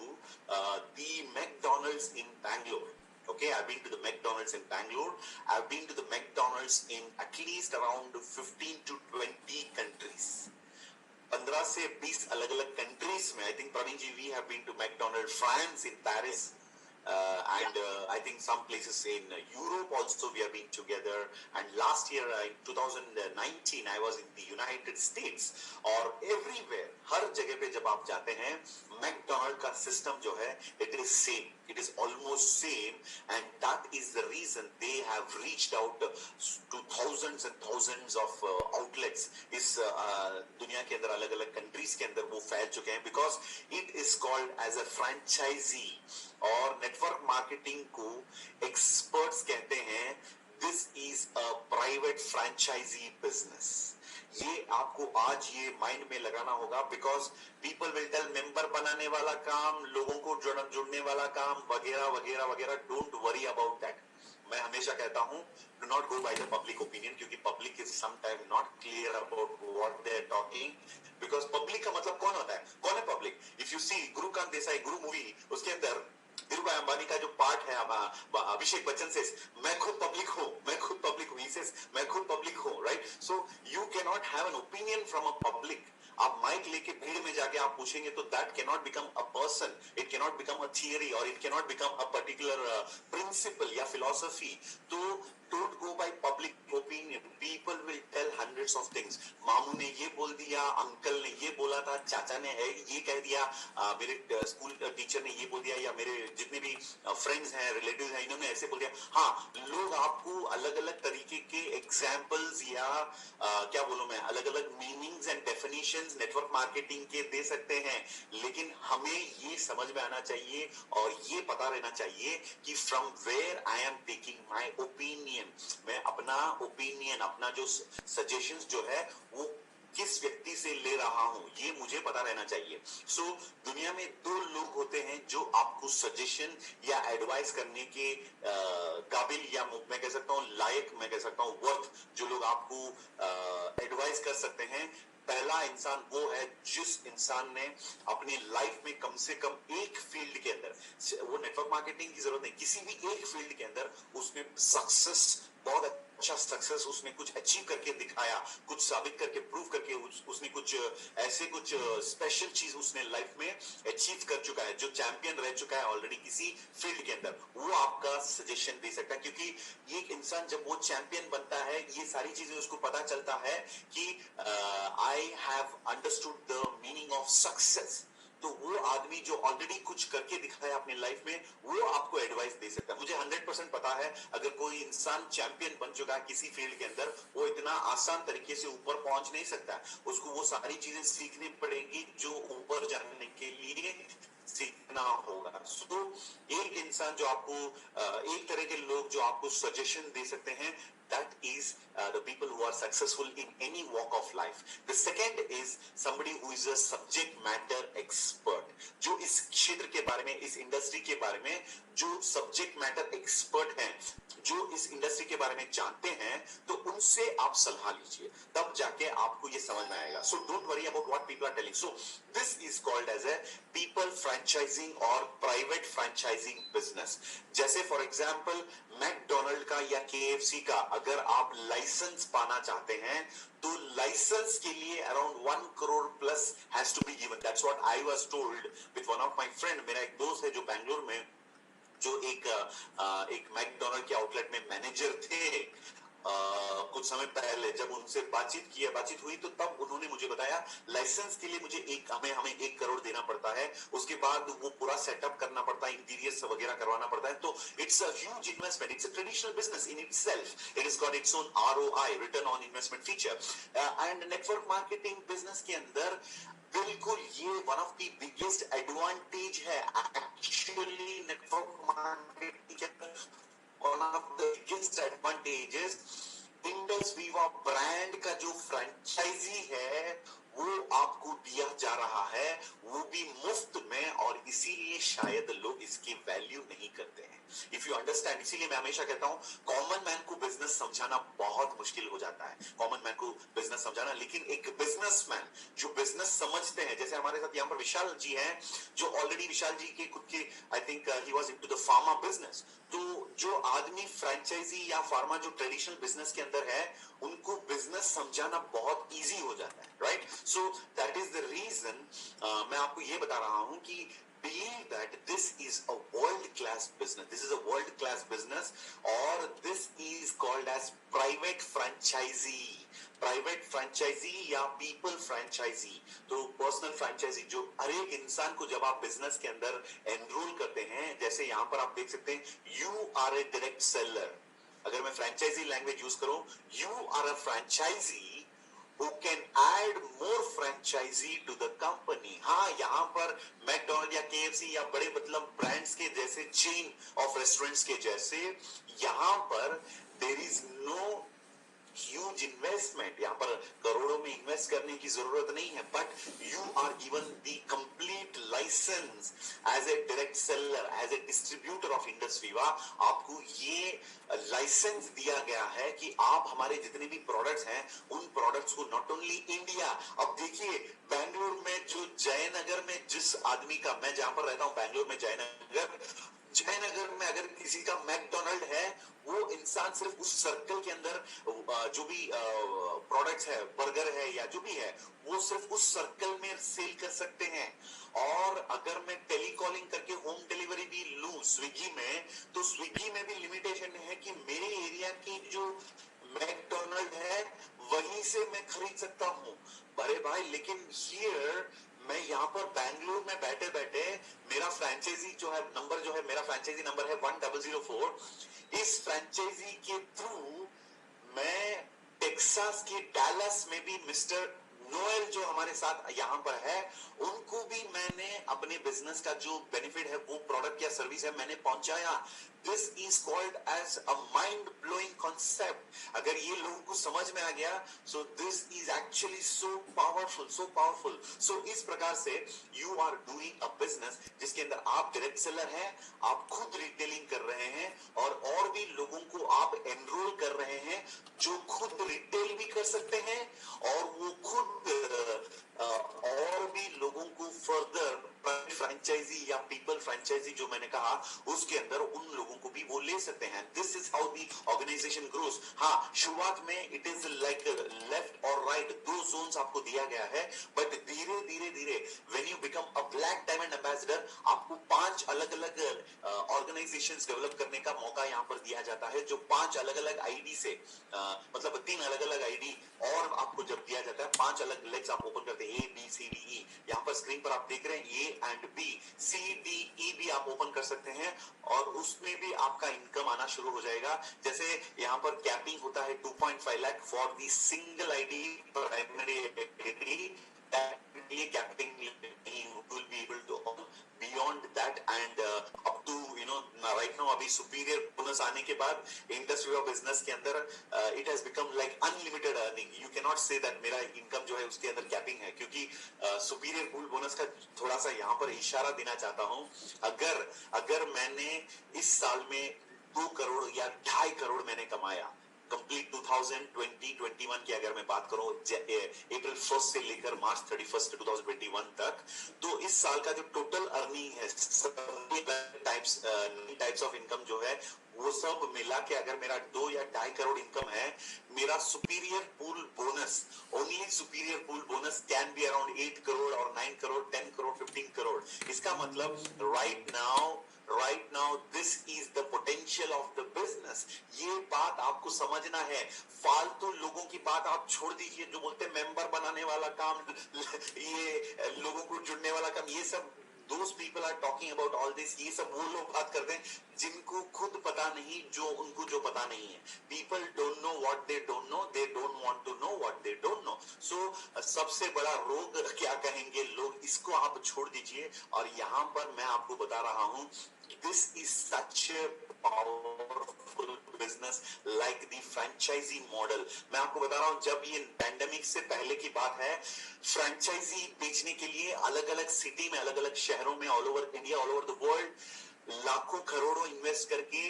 the McDonald's in Bangalore। Okay, I've been to the McDonald's in Bangalore। I've been to the McDonald's in at least around 15 to 20 countries। 15 से 20 अलग अलग कंट्रीज में। I think Praveen ji, we have been to McDonald's France, in Paris, and I think some places in Europe also we have been together। and last year in 2019 I was in the United States। और everywhere, हर जगह पे जब आप जाते हैं, मैकडोनल्ड का सिस्टम जो है it is same, it is almost same, and that is the reason they have reached out to thousands and thousands of outlets। इस दुनिया के अंदर अलग अलग कंट्रीज के अंदर वो फैल चुके हैं, because it is called as a franchisee। और नेटवर्क मार्केटिंग को एक्सपर्ट्स कहते हैं this is a private franchisee business. ये आपको आज ये माइंड में लगाना होगा, because people will tell member बनाने वाला काम, लोगों को जुड़ने वाला काम, वगैरह वगैरह वगैरह। Don't worry about that. मैं हमेशा कहता हूं, do not go by the public opinion, क्योंकि public is sometime not clear about what they are talking. Because public का मतलब कौन होता है, कौन है public? If you see Gurukant Desai Guru movie, उसके अंदर धीरूभाई अंबानी का जो पार्ट है, अभिषेक बच्चन से मैं खुद पब्लिक हूं, मैं खुद पब्लिक हूं, मैं खुद पब्लिक हूं, right? So you can not have an opinion from a public. आप माइक लेके भीड़ में जाके आप पूछेंगे तो that can not become a person, it can not become a theory, और it can not become a particular principle या फिलोसफी। तो don't go by public opinion। people will tell hundreds of things। मामू ने ये बोल दिया, अंकल ने ये बोला था, चाचा ने है ये कह दिया, मेरे स्कूल टीचर ने ये बोल दिया, या मेरे जितने भी फ्रेंड्स हैं, रिलेटिव्स हैं, इन्होंने ऐसे बोल दिया। हाँ, लोग आपको अलग अलग तरीके के एग्जाम्पल्स या क्या बोलूं मैं, अलग अलग meanings and definitions network marketing के दे सकते हैं, लेकिन हमें ये समझ में आना चाहिए और ये पता रहना चाहिए कि from where I am taking my opinion. मैं अपना ओपिनियन, अपना जो सजेशंस जो है वो किस व्यक्ति से ले रहा हूं ये मुझे पता रहना चाहिए। सो दुनिया में दो लोग होते हैं जो आपको सजेशन या एडवाइस करने के काबिल, या मैं कह सकता हूं लायक, मैं कह सकता हूं वर्थ, जो लोग आपको एडवाइस कर सकते हैं। पहला इंसान वो है जिस इंसान ने अपनी लाइफ में कम से कम एक फील्ड के अंदर, वो नेटवर्क मार्केटिंग की जरूरत नहीं, किसी भी एक फील्ड के अंदर उसने सक्सेस, बहुत अच्छा सक्सेस उसने कुछ अचीव करके दिखाया, कुछ साबित करके, प्रूव करके उसने कुछ ऐसे कुछ स्पेशल चीज उसने लाइफ में अचीव कर चुका है, जो चैंपियन रह चुका है ऑलरेडी किसी फील्ड के अंदर, वो आपका सजेशन दे सकता है। क्योंकि एक इंसान जब वो चैंपियन बनता है, ये सारी चीजें उसको पता चलता है कि I have understood the meaning of success, तो वो आदमी जो ऑलरेडी कुछ करके दिखाया अपनी लाइफ में, वो आपको एडवाइस दे सकता है। मुझे 100% पता है अगर कोई इंसान चैंपियन बन चुका है किसी फील्ड के अंदर, वो इतना आसान तरीके से ऊपर पहुंच नहीं सकता, उसको वो सारी चीजें सीखनी पड़ेगी जो ऊपर जाने के लिए सीखना होगा। सो एक इंसान जो आपको, एक तरह के लोग जो आपको सजेशन दे सकते हैं, that is the people who are successful in any walk of life. The second is somebody who is a subject matter expert, जो इस क्षेत्र के बारे में, इस इंडस्ट्री के बारे में जो सब्जेक्ट मैटर एक्सपर्ट हैं, जो इस इंडस्ट्री के बारे में जानते हैं, तो उनसे आप सलाह लीजिए, तब जाके आपको ये समझ में आएगा। So don't worry about what people are telling. So this is called as a people franchising or private franchising business. जैसे फॉर एग्जाम्पल मैकडोनल्ड का या केएफसी का अगर आप लाइसेंस पाना चाहते हैं, तो लाइसेंस के लिए around 1 crore plus has to be given. That's what I was told with one of my friend. मेरा एक दोस्त है जो बैंगलोर में, जो एक मैकडोनल्ड के आउटलेट में मैनेजर थे। कुछ समय पहले जब उनसे बातचीत हुई, तो तब उन्होंने मुझे बताया लाइसेंस के लिए मुझे हमें 1 करोड़ देना पड़ता है, उसके बाद वो पूरा सेटअप करना पड़ता है, इंटीरियर्स वगैरह करवाना पड़ता है। तो it's a huge investment, it's a traditional business in itself, it is got its own ROI, return on investment feature. And network marketing business के अंदर बिल्कुल ये one of the biggest advantage है एक्चुअली नेटवर्क मार्केटिंग के अंदर। One of the biggest advantages, Indus Viva brand का जो फ्रेंचाइजी है वो आपको दिया जा रहा है, वो भी मुफ्त में, और इसीलिए शायद लोग इसकी वैल्यू नहीं करते हैं। इफ यू अंडरस्टैंड, इसीलिए मैं हमेशा कहता हूं कॉमन मैन को बिजनेस समझाना बहुत मुश्किल हो जाता है, कॉमन मैन को बिजनेस समझाना। लेकिन एक बिजनेसमैन जो बिजनेस समझते हैं, जैसे हमारे साथ यहाँ पर विशाल जी हैं, जो ऑलरेडी विशाल जी के खुद के, I think he was into the pharma business. तो जो आदमी फ्रेंचाइजी या फार्मा जो ट्रेडिशनल बिजनेस के अंदर है, उनको बिजनेस समझाना बहुत इजी हो जाता है, right? So that is the reason मैं आपको ये बता रहा हूं कि believe that this is a world class business. This is a world class business, or this is called as private franchisee. Private franchisee या पीपल फ्रेंचाइजी। तो पर्सनल फ्रेंचाइजी जो हर एक इंसान को जब आप बिजनेस के अंदर एनरोल करते हैं, जैसे यहां पर आप देख सकते हैं, you are a direct seller. अगर मैं फ्रेंचाइजी लैंग्वेज यूज करूं, you are a franchisee who can add more franchisee to the company। हाँ, यहाँ पर मैकडोनल्ड या केएफसी या बड़े मतलब ब्रांड्स के जैसे चेन ऑफ रेस्टोरेंट्स के जैसे, यहाँ पर there is no huge investment, यहाँ पर करोड़ों में इन्वेस्ट करने की जरूरत नहीं है, but you are given the complete licence as a direct seller, as a distributor of Indus Viva. आपको ये लाइसेंस दिया गया है कि आप हमारे जितने भी प्रोडक्ट्स हैं, उन प्रोडक्ट्स को नॉट ओनली इंडिया, अब देखिए बैंगलोर में जो जयनगर में जिस आदमी का, मैं जहां पर रहता हूं बैंगलोर में जयनगर में अगर किसी का मैकडोनल्ड है, वो इंसान सिर्फ उस सर्कल के अंदर जो भी प्रोडक्ट्स है, बर्गर है या जो भी है, वो सिर्फ उस सर्कल में सेल कर सकते हैं। और अगर मैं टेलीकॉलिंग करके होम डिलीवरी भी लूं स्विगी में, तो स्विगी में भी लिमिटेशन है कि मेरे एरिया की जो मैकडोनल्ड है वहीं से मैं खरीद सकता हूं। अरे भाई, लेकिन हियर मैं यहाँ पर बैंगलोर में बैठे बैठे मेरा फ्रेंचाइजी जो है नंबर, जो है मेरा फ्रेंचाइजी नंबर है 1004। इस फ्रेंचाइजी के थ्रू मैं टेक्सास के डैलस में भी मिस्टर नोएल जो हमारे साथ यहाँ पर है, उनको भी मैंने अपने बिजनेस का जो बेनिफिट है, वो प्रोडक्ट या सर्विस है, मैंने पहुंचाया। This is called as a mind blowing concept. अगर ये लोगों को समझ में आ गया, so this is actually so powerful, so powerful. So इस प्रकार से you are doing a business जिसके अंदर आप डायरेक्ट सेलर हैं, आप खुद रिटेलिंग कर रहे हैं, और भी लोगों को आप एनरोल कर रहे हैं जो खुद रिटेल भी कर सकते हैं, और वो खुद और भी लोगों को फर्दर फ्रेंचाइजी या पीपल फ्रेंचाइजी जो मैंने कहा, उसके अंदर उन लोगों को भी वो ले सकते हैं। This is how the organization grows. हाँ, शुरुआत में इट इज लाइक लेफ्ट और राइट, दो जोन्स आपको दिया गया है, बट धीरे धीरे धीरे when you become a black diamond ambassador, आपको 5 अलग अलग ऑर्गेनाइजेशंस डेवलप करने का मौका यहाँ पर दिया जाता है, जो 5 अलग अलग आईडी से मतलब 3 अलग अलग आईडी और आपको जब दिया जाता है, 5 अलग लेग्स आप ओपन करते हैं, ए बी सी डी ई। यहाँ पर स्क्रीन पर आप देख रहे हैं A and B, C D E भी आप ओपन कर सकते हैं, और उसमें भी आपका इनकम आना शुरू हो जाएगा। जैसे यहाँ पर कैपिंग होता है 2.5 lakh for the single ID primary ID, ये capping will be able to beyond that and up to right now अभी सुपीरियर बोनस आने के बाद इंडस्ट्री ऑफ बिजनेस के अंदर it has become like unlimited earning. You can not say that मेरा इनकम जो है उसके अंदर कैपिंग है, क्योंकि सुपीरियर पूल बोनस का थोड़ा सा यहाँ पर इशारा देना चाहता हूँ। अगर मैंने इस साल में 2 करोड़ या 2.5 करोड़ मैंने कमाया कंप्लीट 2020-21 की अगर मैं बात करूं, अप्रैल 1 से लेकर मार्च 31 2021 तक, तो इस साल का जो टोटल अर्निंग है, टाइप्स ऑफ इनकम जो है, वो सब मिला के अगर मेरा 2 या 2.5 करोड़ इनकम है, मेरा superior pool bonus, only superior pool bonus can be around 8 crore और 9 करोड़, 10 करोड़, 15 करोड़। इसका मतलब right now this is the potential of the business। ये बात आपको समझना है। फालतू लोगों की बात आप छोड़ दीजिए, जो बोलते हैं मेंबर बनाने वाला काम, ये लोगों को जुड़ने वाला काम, ये सब those people are talking about all this, ये सब वो लोग बात करते हैं जिनको खुद पता नहीं जो उनको जो पता नहीं है। People don't know what they don't know, they don't want to know what they don't know। So सबसे बड़ा रोग क्या कहेंगे लोग, इसको आप छोड़ दीजिए, और यहाँ पर मैं आपको बता रहा हूँ, this is such a powerful business like the franchisee model। मैं आपको बता रहा हूं, जब ये पैंडेमिक से पहले की बात है, फ्रेंचाइजी बेचने के लिए अलग अलग सिटी में, अलग अलग शहरों में, all over India, all over the world लाखों करोड़ों इन्वेस्ट करके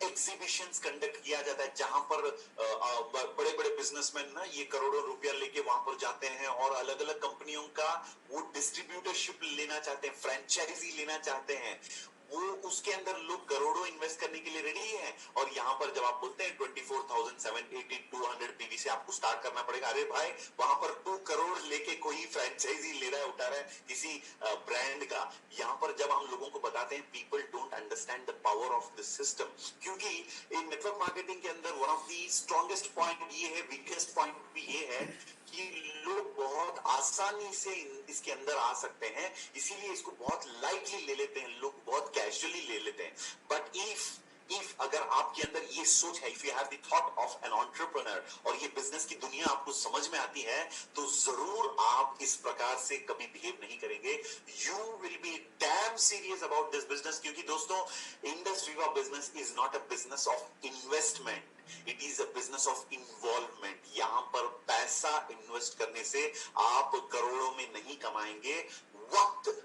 एग्जीबिशंस कंडक्ट किया जाता है, जहां पर बड़े बड़े बिजनेसमैन ना ये करोड़ों रुपया लेके वहां पर जाते हैं और अलग अलग कंपनियों का वो डिस्ट्रीब्यूटरशिप लेना चाहते हैं, फ्रेंचाइजी लेना चाहते हैं। वो उसके अंदर लोग करोड़ों इन्वेस्ट करने के लिए रेडी हैं, और यहाँ पर जब आप बोलते हैं 24,780 200 पीवी से आपको स्टार्ट करना पड़ेगा, अरे भाई वहां पर 2 करोड़ लेके कोई फ्रेंचाइजी ले रहा है, उठा रहा है किसी ब्रांड का। यहाँ पर जब हम लोगों को बताते हैं, people don't understand the power of this system, क्योंकि इन नेटवर्क मार्केटिंग के अंदर one of the strongest point ये है, वीकेस्ट पॉइंट भी ये है कि लोग बहुत आसानी से इसके अंदर आ सकते हैं, इसीलिए इसको बहुत लाइटली ले लेते हैं, लोग बहुत कैजुअली ले लेते हैं। बट इफ अगर आपके अंदर ये सोच है, if you have the thought of an entrepreneur, और ये बिजनेस की दुनिया आपको समझ में आती है, तो जरूर आप इस प्रकार से कभी बिहेव नहीं करेंगे। You will B dam serious about this business, क्योंकि दोस्तों, industry of business is not a business of investment, it is a business of involvement. यहाँ पर पैसा इन्वेस्ट करने से आप करोड़ों में नहीं कमाएंगे, वक्त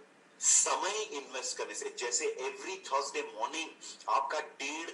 समय इन्वेस्ट करने से। जैसे एवरी थर्सडे मॉर्निंग आपका 1.5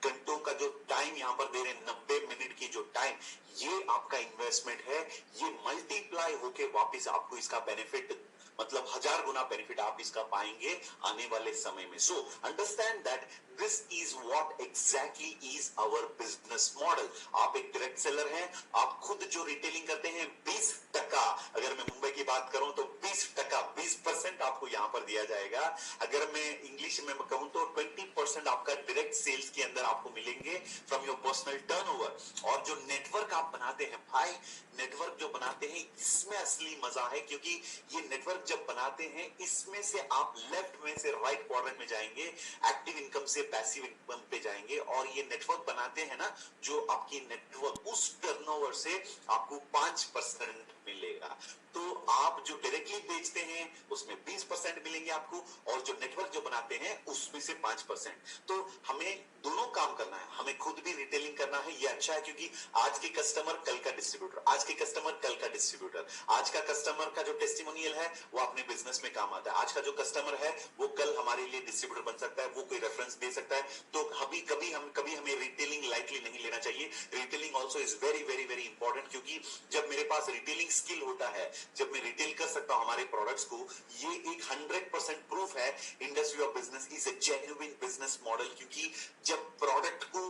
घंटों का जो टाइम यहाँ पर दे रहे हैं, 90 मिनट की जो टाइम, ये आपका इन्वेस्टमेंट है, ये मल्टीप्लाई होके वापस आपको इसका बेनिफिट, मतलब 1000 गुना बेनिफिट आप इसका पाएंगे आने वाले समय में। So understand that this is what exactly is our business model. आप एक डायरेक्ट सेलर हैं, आप खुद जो रिटेलिंग करते हैं 20%, अगर मैं मुंबई की बात करूं तो 20%, 20% आपको यहां पर दिया जाएगा। अगर मैं इंग्लिश में कहूं तो 20% आपका डायरेक्ट सेल्स के अंदर आपको मिलेंगे फ्रॉम योर पर्सनल टर्नओवर। और जो नेटवर्क आप बनाते हैं भाई, नेटवर्क जो बनाते हैं, इसमें असली मजा है, क्योंकि ये नेटवर्क जब बनाते हैं, इसमें से आप लेफ्ट में से राइट क्वाड्रेंट में जाएंगे, एक्टिव इनकम से पैसिव इनकम पे जाएंगे, और ये नेटवर्क बनाते हैं ना, जो आपकी नेटवर्क, उस टर्नओवर से आपको 5% मिलेगा। मिलेगा। तो आप जो डायरेक्टली बेचते हैं उसमें 20% मिलेंगे आपको, और जो नेटवर्क जो बनाते हैं उसमें से 5%। तो हमें दोनों काम करना है, हमें खुद भी रिटेलिंग करना है, ये अच्छा है क्योंकि आज के कस्टमर कल का डिस्ट्रीब्यूटर, आज के कस्टमर कल का डिस्ट्रीब्यूटर, आज का कस्टमर का जो टेस्टिमोनियल है वो अपने बिजनेस में काम आता है, आज का जो कस्टमर है वो कल हमारे लिए डिस्ट्रीब्यूटर बन सकता है, वो कोई रेफरेंस दे सकता है। तो कभी हमें रिटेलिंग लाइटली नहीं लेना चाहिए। Retailing also is very very very important, क्योंकि जब मेरे पास रिटेलिंग स्किल होता है, जब मैं रिटेल कर सकता हूं हमारे प्रोडक्ट्स को, ये एक 100% प्रूफ है industry of business is a genuine business model. क्योंकि जब प्रोडक्ट को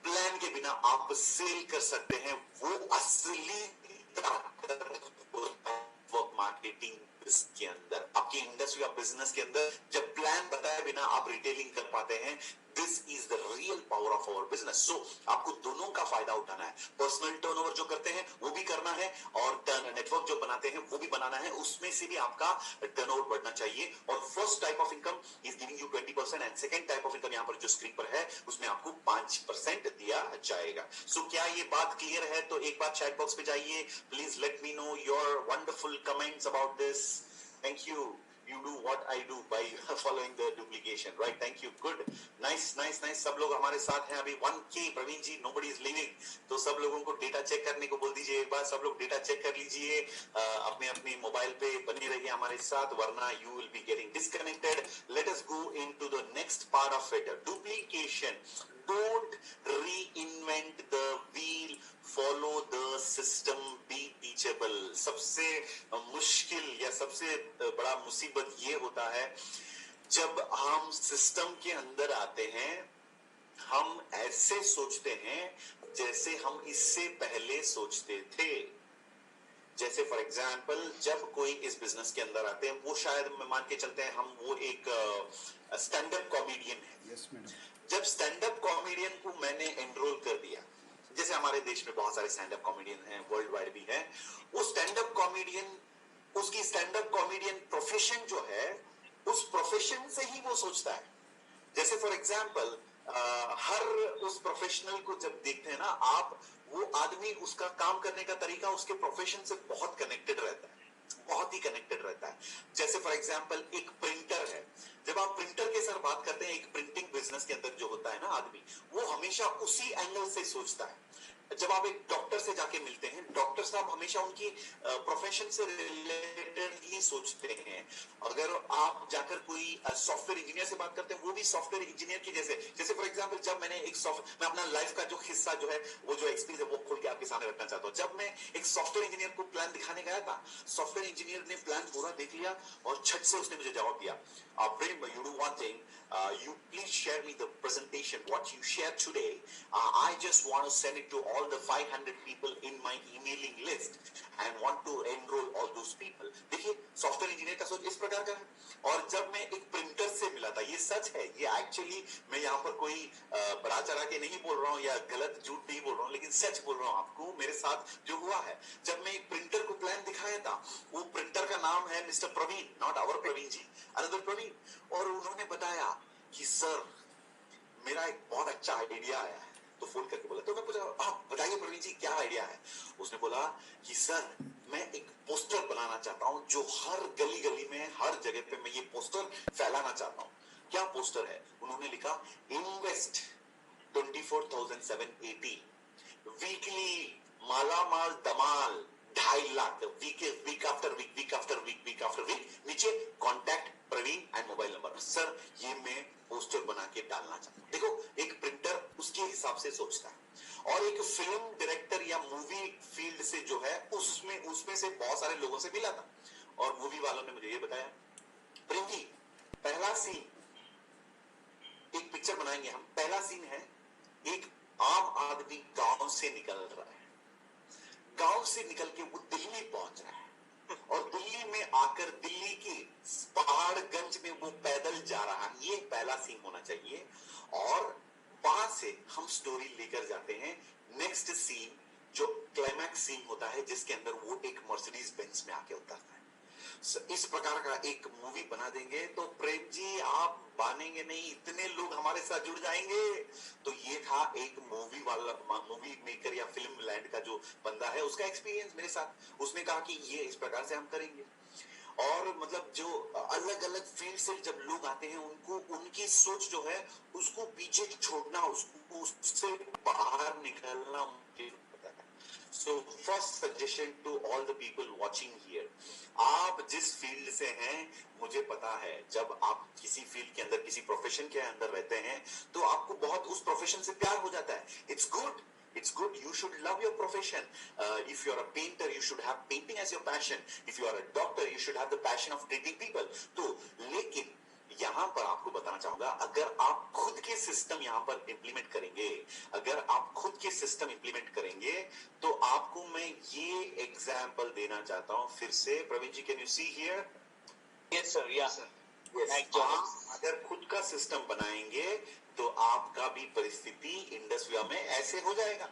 प्लान के बिना आप सेल कर सकते हैं, वो असली मार्केटिंग के अंदर, आपकी इंडस्ट्री ऑफ बिजनेस के अंदर जब प्लान बताए बिना आप रिटेलिंग कर पाते हैं, this is the real power of our business. So आपको दोनों का फायदा उठाना है, पर्सनल टर्नओवर जो करते हैं वो भी करना है, और नेटवर्क जो बनाते हैं वो भी बनाना है, उसमें से भी आपका टर्नओवर बढ़ना चाहिए। और first type of income is giving you 20%, and second type of income यहाँ पर जो स्क्रीन पर है उसमें आपको 5% दिया जाएगा। सो क्या ये बात क्लियर है? तो एक बार चैट बॉक्स पे जाइए, please let me know your wonderful comments about this. Thank you. You do what I do by following the duplication, right? Thank you. Good. Nice, nice, nice. सब लोग हमारे साथ हैं अभी 1K। Praveen ji, nobody is leaving. तो सब लोगों को डेटा चेक करने को बोल दीजिए एक बार। सब लोग डेटा चेक कर लीजिए, अपने अपने मोबाइल पे बने रहिए हमारे साथ, वरना you will be getting disconnected. Let us go into the next part of it. Duplication. Don't reinvent the wheel. Follow the system. Be teachable. सबसे मुश्किल या सबसे बड़ा मुसीबत ये होता है जब हम सिस्टम के अंदर आते हैं, हम ऐसे सोचते हैं जैसे हम इससे पहले सोचते थे। जैसे फॉर एग्जाम्पल, जब कोई इस बिजनेस के अंदर आते हैं, वो शायद मान के चलते हैं हम वो एक स्टैंड अप कॉमेडियन है। Yes madam. जब स्टैंड अप कॉमेडियन को मैंने एनरोल कर दिया, जैसे हमारे देश में बहुत सारे स्टैंड अप कॉमेडियन हैं, वर्ल्ड वाइड भी हैं, वो स्टैंड अप कॉमेडियन, उसकी स्टैंड अप कॉमेडियन प्रोफेशन जो है, उस प्रोफेशन से ही वो सोचता है। जैसे फॉर एग्जाम्पल, हर उस प्रोफेशनल को जब देखते हैं ना आप, वो आदमी उसका काम करने का तरीका उसके प्रोफेशन से बहुत कनेक्टेड रहता है, बहुत ही कनेक्टेड रहता है। जैसे फॉर एग्जाम्पल एक प्रिंटर है, जब आप प्रिंटर के साथ बात करते हैं, एक प्रिंटिंग बिजनेस के अंदर जो होता है ना आदमी, वो हमेशा उसी एंगल से सोचता है। जब आप एक डॉक्टर से जाके मिलते हैं, डॉक्टर साहब हमेशा उनकी प्रोफेशन से रिलेटेड ही सोचते हैं। अगर आप जाकर कोई सॉफ्टवेयर इंजीनियर से बात करते हैं, वो भी सॉफ्टवेयर इंजीनियर की जैसे फॉर एग्जांपल, जब मैंने मैं अपना लाइफ का जो हिस्सा जो है, वो जो एक्सपीरियंस है वो खोल के आपके सामने रखना चाहता हूं। जब मैं एक सॉफ्टवेयर इंजीनियर को प्लान दिखाने गया था, सॉफ्टवेयर इंजीनियर ने प्लान पूरा देख लिया और छट से उसने मुझे जवाब दिया, प्रेम, you do one thing, you please share me the presentation what you shared today. I just want to send it to all the 500 people in my emailing list and want to enroll all those people. देखिए, सॉफ्टवेयर इंजीनियर का सोच इस प्रकार का है। और जब मैं एक प्रिंटर से मिला था, ये सच है, ये एक्चुअली मैं यहाँ पर कोई बड़ा चढ़ा के नहीं बोल रहा हूँ या गलत झूठ नहीं बोल रहा हूँ, लेकिन सच बोल रहा हूँ आपको, मेरे साथ जो हुआ है। जब मैं एक प्रिंटर को प्लान दिखाया था, वो प्रिंटर का नाम है mister Praveen, not our Praveen ji, another Praveen, और उन्होंने बताया कि सर मेरा एक बहुत अच्छा आइडिया आया है। तो फोन करके बोला, तो मैं पूछा, आप बताइए प्रवीण जी क्या आइडिया है? उसने बोला कि सर मैं एक पोस्टर बनाना चाहता हूं, जो हर गली गली में, हर जगह पे मैं ये पोस्टर फैलाना चाहता हूं। क्या पोस्टर है? उन्होंने लिखा, इन्वेस्ट 24,780 वीकली, माला माल धमाल 2.5 lakh, week after week, week after week, week after week, नीचे contact Praveen and mobile number. Sir ये मैं पोस्टर बना के डालना चाहता हूं। देखो, एक प्रिंटर उसके हिसाब से सोचता है, और एक फिल्म डायरेक्टर या मूवी फील्ड से जो है, उसमें से बहुत सारे लोगों से मिला था, और मूवी वालों ने मुझे ये बताया, प्रेम जी पहला सीन, एक पिक्चर बनाएंगे हम, पहला सीन है एक आम आदमी गांव से निकल रहा है, गांव से निकल के वो दिल्ली पहुंच रहा है, और दिल्ली में आकर दिल्ली की पहाड़गंज में वो पैदल जा रहा है। ये पहला सीन होना चाहिए, और वहां से हम स्टोरी लेकर जाते हैं नेक्स्ट सीन, जो क्लाइमैक्स सीन होता है, जिसके अंदर वो एक मर्सिडीज बेंज में आके उतरता है। इस प्रकार का एक मूवी बना देंगे तो प्रेम जी आप मानेंगे नहीं, इतने लोग हमारे साथ जुड़ जाएंगे। तो ये था एक मूवी वाला, मूवी मेकर या फिल्म लैंड का जो बंदा है, उसका एक्सपीरियंस मेरे साथ। उसने कहा कि ये इस प्रकार से हम करेंगे। और मतलब जो अलग अलग फील्ड से जब लोग आते हैं, उनको उनकी सोच जो है उसको पीछे छोड़ना, उसको उससे बाहर निकलना मुश्किल होता है। So first suggestion to all the people watching here, आप जिस फील्ड से हैं, मुझे पता है जब आप किसी फील्ड के अंदर, किसी प्रोफेशन के अंदर रहते हैं, तो आपको बहुत उस प्रोफेशन से प्यार हो जाता है। It's good. It's good. You should love your profession. If you are a painter, you should have painting as your passion. If you are a doctor, you should have the passion of treating people. तो लेकिन यहाँ पर आपको बताना चाहूंगा, अगर आप खुद के सिस्टम यहाँ पर इंप्लीमेंट करेंगे, अगर आप खुद के सिस्टम इंप्लीमेंट करेंगे, तो आपको मैं ये एग्जाम्पल देना चाहता हूँ फिर से। Praveen ji, can you see here? Yes sir, yes sir. आप अगर खुद का सिस्टम बनाएंगे तो आपका भी परिस्थिति इंडस्ट्री में ऐसे हो जाएगा।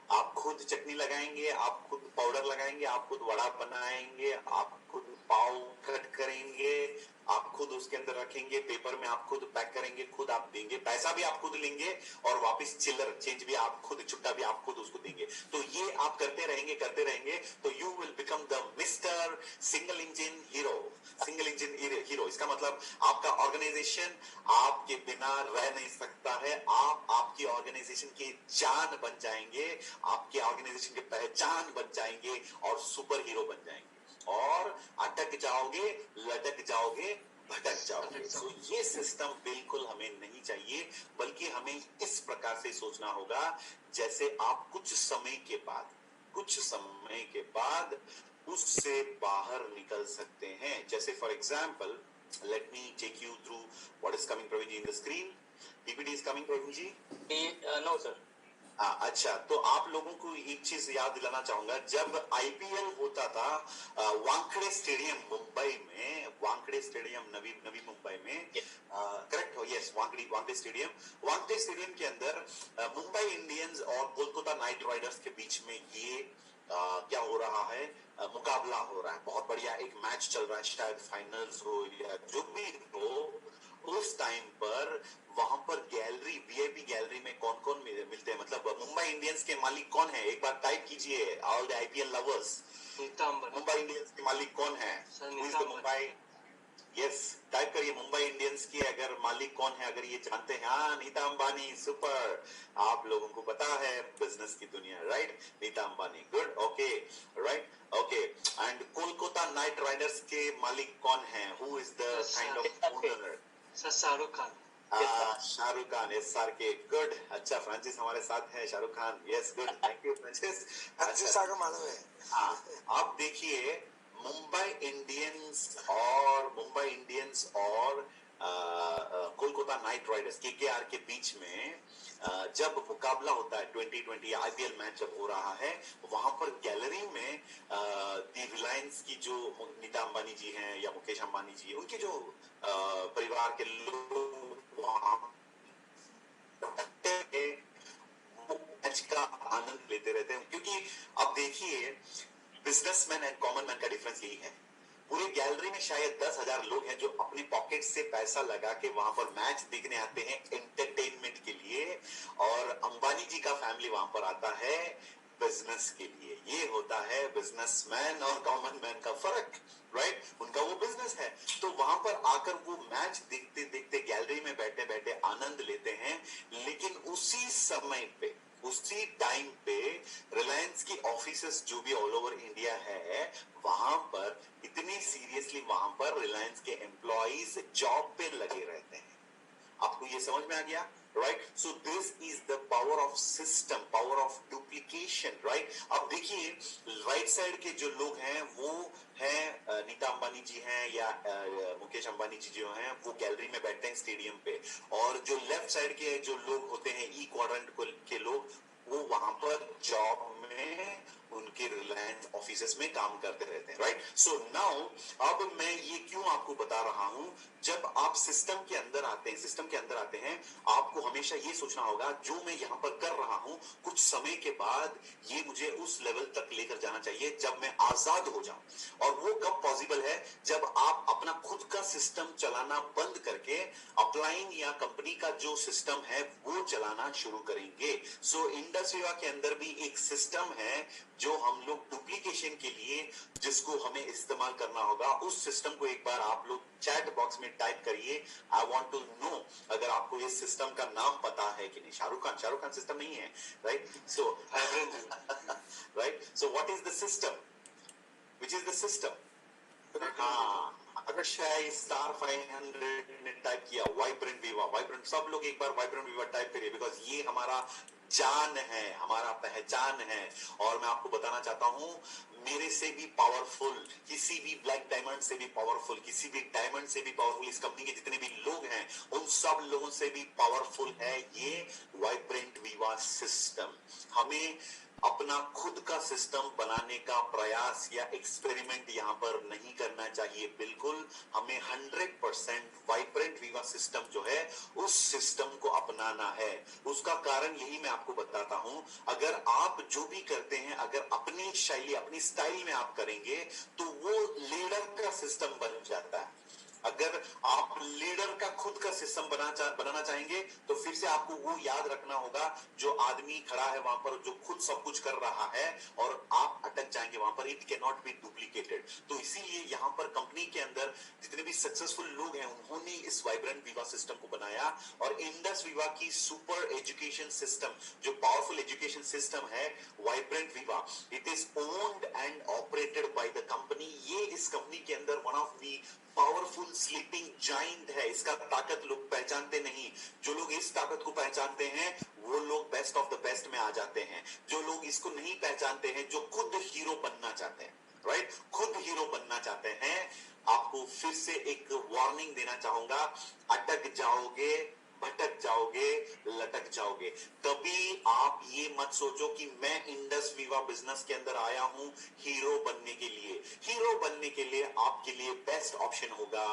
आप खुद चटनी लगाएंगे, आप खुद पाउडर लगाएंगे, आप खुद वड़ा बनाएंगे, आप खुद पाव कट करेंगे, आप खुद उसके अंदर रखेंगे, पेपर में आप खुद पैक करेंगे, खुद आप देंगे, पैसा भी आप खुद लेंगे और वापस चिल्लर चेंज भी आप खुद, छुट्टा भी आप खुद उसको देंगे। तो ये आप करते रहेंगे तो you will become the mister single engine hero. Single engine hero, इसका मतलब आपका ऑर्गेनाइजेशन आपके बिना रह नहीं सकता है। आप आपकी ऑर्गेनाइजेशन की जान बन जाएंगे, आपके ऑर्गेनाइजेशन की पहचान बन जाएंगे और सुपर हीरो बन जाएंगे। और अटक जाओगे, लटक जाओगे, भटक जाओगे। तो ये सिस्टम बिल्कुल हमें नहीं चाहिए, बल्कि हमें इस प्रकार से सोचना होगा जैसे आप कुछ समय के बाद उससे बाहर निकल सकते हैं। जैसे for example, let me take you through what is coming Praveen ji in the screen. PPT is coming Praveen ji? No sir. अच्छा, तो आप लोगों को एक चीज याद दिलाना चाहूंगा, जब आईपीएल होता था वानखेड़े स्टेडियम मुंबई में, वानखेड़े स्टेडियम नवी मुंबई में, करेक्ट हो? यस, वानखेड़े स्टेडियम के अंदर मुंबई इंडियंस और कोलकाता नाइट राइडर्स के बीच में ये क्या हो रहा है, मुकाबला हो रहा है। बहुत बढ़िया एक मैच चल रहा है, शायद फाइनल्स हो या जो भी हो। उस टाइम पर वहां पर गैलरी, वीआईपी गैलरी में कौन कौन मिलते हैं, मतलब मुंबई इंडियंस के मालिक कौन है? एक बार टाइप कीजिए, all the IPL lovers, Mumbai Indians के मालिक कौन है? मुंबई, यस, टाइप करिए मुंबई इंडियंस की अगर मालिक कौन है, अगर ये जानते हैं। हाँ, नीता अंबानी, सुपर, आप लोगों को पता है बिजनेस की दुनिया, right? Nita Ambani, good, okay, right, okay. And Kolkata Knight Riders के मालिक कौन है? Who is the kind of owner? Shahrukh Khan. Shahrukh Khan, yes sir okay, good. अच्छा, फ्रांसिस हमारे साथ है, Shahrukh Khan, yes, good, thank you Francis. अच्छा, मालूम है। हाँ, आप देखिए मुंबई इंडियंस और कोलकाता नाइट राइडर्स केकेआर के बीच में जब मुकाबला होता है, 2020 आईपीएल मैच जब हो रहा है, वहां पर गैलरी में रिलायंस की जो नीता अंबानी जी हैं या मुकेश अंबानी जी, उनके जो परिवार के लोग वहां मैच का आनंद लेते रहते हैं। क्योंकि अब देखिए, बिजनेसमैन एंड कॉमन मैन का डिफरेंस यही है। पूरी गैलरी में शायद 10,000 लोग हैं जो अपने पॉकेट से पैसा लगा के वहां पर मैच देखने आते हैं एंटरटेनमेंट के लिए, और अंबानी जी का फैमिली वहां पर आता है बिजनेस के लिए। ये होता है बिजनेसमैन और कॉमन मैन का फर्क, राइट? उनका वो बिजनेस है, तो वहां पर आकर वो मैच देखते देखते गैलरी में बैठे बैठे आनंद लेते हैं। लेकिन उसी समय पे, उसी टाइम पे रिलायंस की ऑफिसेस जो भी ऑल ओवर इंडिया है, वहां पर इतनी सीरियसली वहां पर रिलायंस के एम्प्लॉइज जॉब पे लगे रहते हैं। आपको ये समझ में आ गया, right? So this is the power of system, power of duplication, right? अब देखिए, राइट साइड के जो लोग हैं वो हैं नीता अंबानी जी हैं या मुकेश अंबानी जी जो हैं, वो गैलरी में बैठते हैं स्टेडियम पे, और जो लेफ्ट साइड के जो लोग होते हैं, ई क्वाड्रेंट के लोग, वो वहां पर जॉब में उनके रिलायंस ऑफिसेस में काम करते रहते हैं, राइट? सो नाउ अब मैं ये क्यों आपको बता रहा हूं, जब आप सिस्टम के अंदर आते हैं, आपको हमेशा ये सोचना होगा जो मैं यहां पर कर रहा हूं, कुछ समय के बाद ये मुझे उस लेवल तक लेकर जाना चाहिए जब मैं आजाद हो जाऊं। और वो कब पॉसिबल है, जब आप अपना खुद का सिस्टम चलाना बंद करके अपलाइन या कंपनी का जो सिस्टम है वो चलाना शुरू करेंगे। सो इंडस विवा के अंदर भी एक सिस्टम है जो हम लोग डुप्लीकेशन के लिए जिसको हमें इस्तेमाल करना होगा। उस सिस्टम को एक बार आप लोग चैट बॉक्स में टाइप करिए, आई वांट टू नो अगर आपको इस सिस्टम का नाम पता है कि नहीं। शाहरुख खान सिस्टम नहीं है, right? So right, so what is the system, which is the system? हाँ, अगर शायद स्टार 500 ने टाइप किया वाइब्रेंट विवा, वाइब्रेंट, सब लोग एक बार वाइब्रेंट विवा टाइप करिए, बिकॉज ये हमारा जान है, हमारा पहचान है। और मैं आपको बताना चाहता हूं, मेरे से भी पावरफुल, किसी भी ब्लैक डायमंड से भी पावरफुल, किसी भी डायमंड से भी पावरफुल, इस कंपनी के जितने भी लोग हैं उन सब लोगों से भी पावरफुल है ये वाइब्रेंट विवा सिस्टम। हमें अपना खुद का सिस्टम बनाने का प्रयास या एक्सपेरिमेंट यहां पर नहीं करना चाहिए। बिल्कुल हमें 100% वाइब्रेंट विवा सिस्टम जो है उस सिस्टम को अपनाना है। उसका कारण यही मैं आपको बताता हूं, अगर आप जो भी करते हैं अगर अपनी शैली अपनी स्टाइल में आप करेंगे तो वो लीडर का सिस्टम बन जाता है। अगर आप लीडर का खुद का सिस्टम बनाना चाहेंगे तो फिर से आपको वो याद रखना होगा, जो आदमी खड़ा है वहां पर जो खुद सब कुछ कर रहा है और आप अटक जाएंगे वहां पर। It can not be duplicated. तो इसीलिए यहां पर कंपनी के अंदर जितने भी सक्सेसफुल लोग हैं उन्होंने इस वाइब्रेंट विवा सिस्टम को बनाया। और इंडस विवा की सुपर एजुकेशन सिस्टम, जो पावरफुल एजुकेशन सिस्टम है वाइब्रेंट विवा, it is owned and operated by the company. ये इस कंपनी के अंदर one of the powerful sleeping giant है। इसका ताकत लोग पहचानते नहीं। जो लोग इस ताकत को पहचानते हैं वो लोग बेस्ट ऑफ द बेस्ट में आ जाते हैं। जो लोग इसको नहीं पहचानते हैं, जो खुद हीरो बनना चाहते हैं, राइट, खुद हीरो बनना चाहते हैं, आपको फिर से एक वार्निंग देना चाहूंगा, अटक जाओगे, भटक जाओगे, लटक जाओगे। कभी आप ये मत सोचो कि मैं इंडस विवा बिजनेस के अंदर आया हूं हीरो बनने के लिए। हीरो बनने के लिए आपके लिए बेस्ट ऑप्शन होगा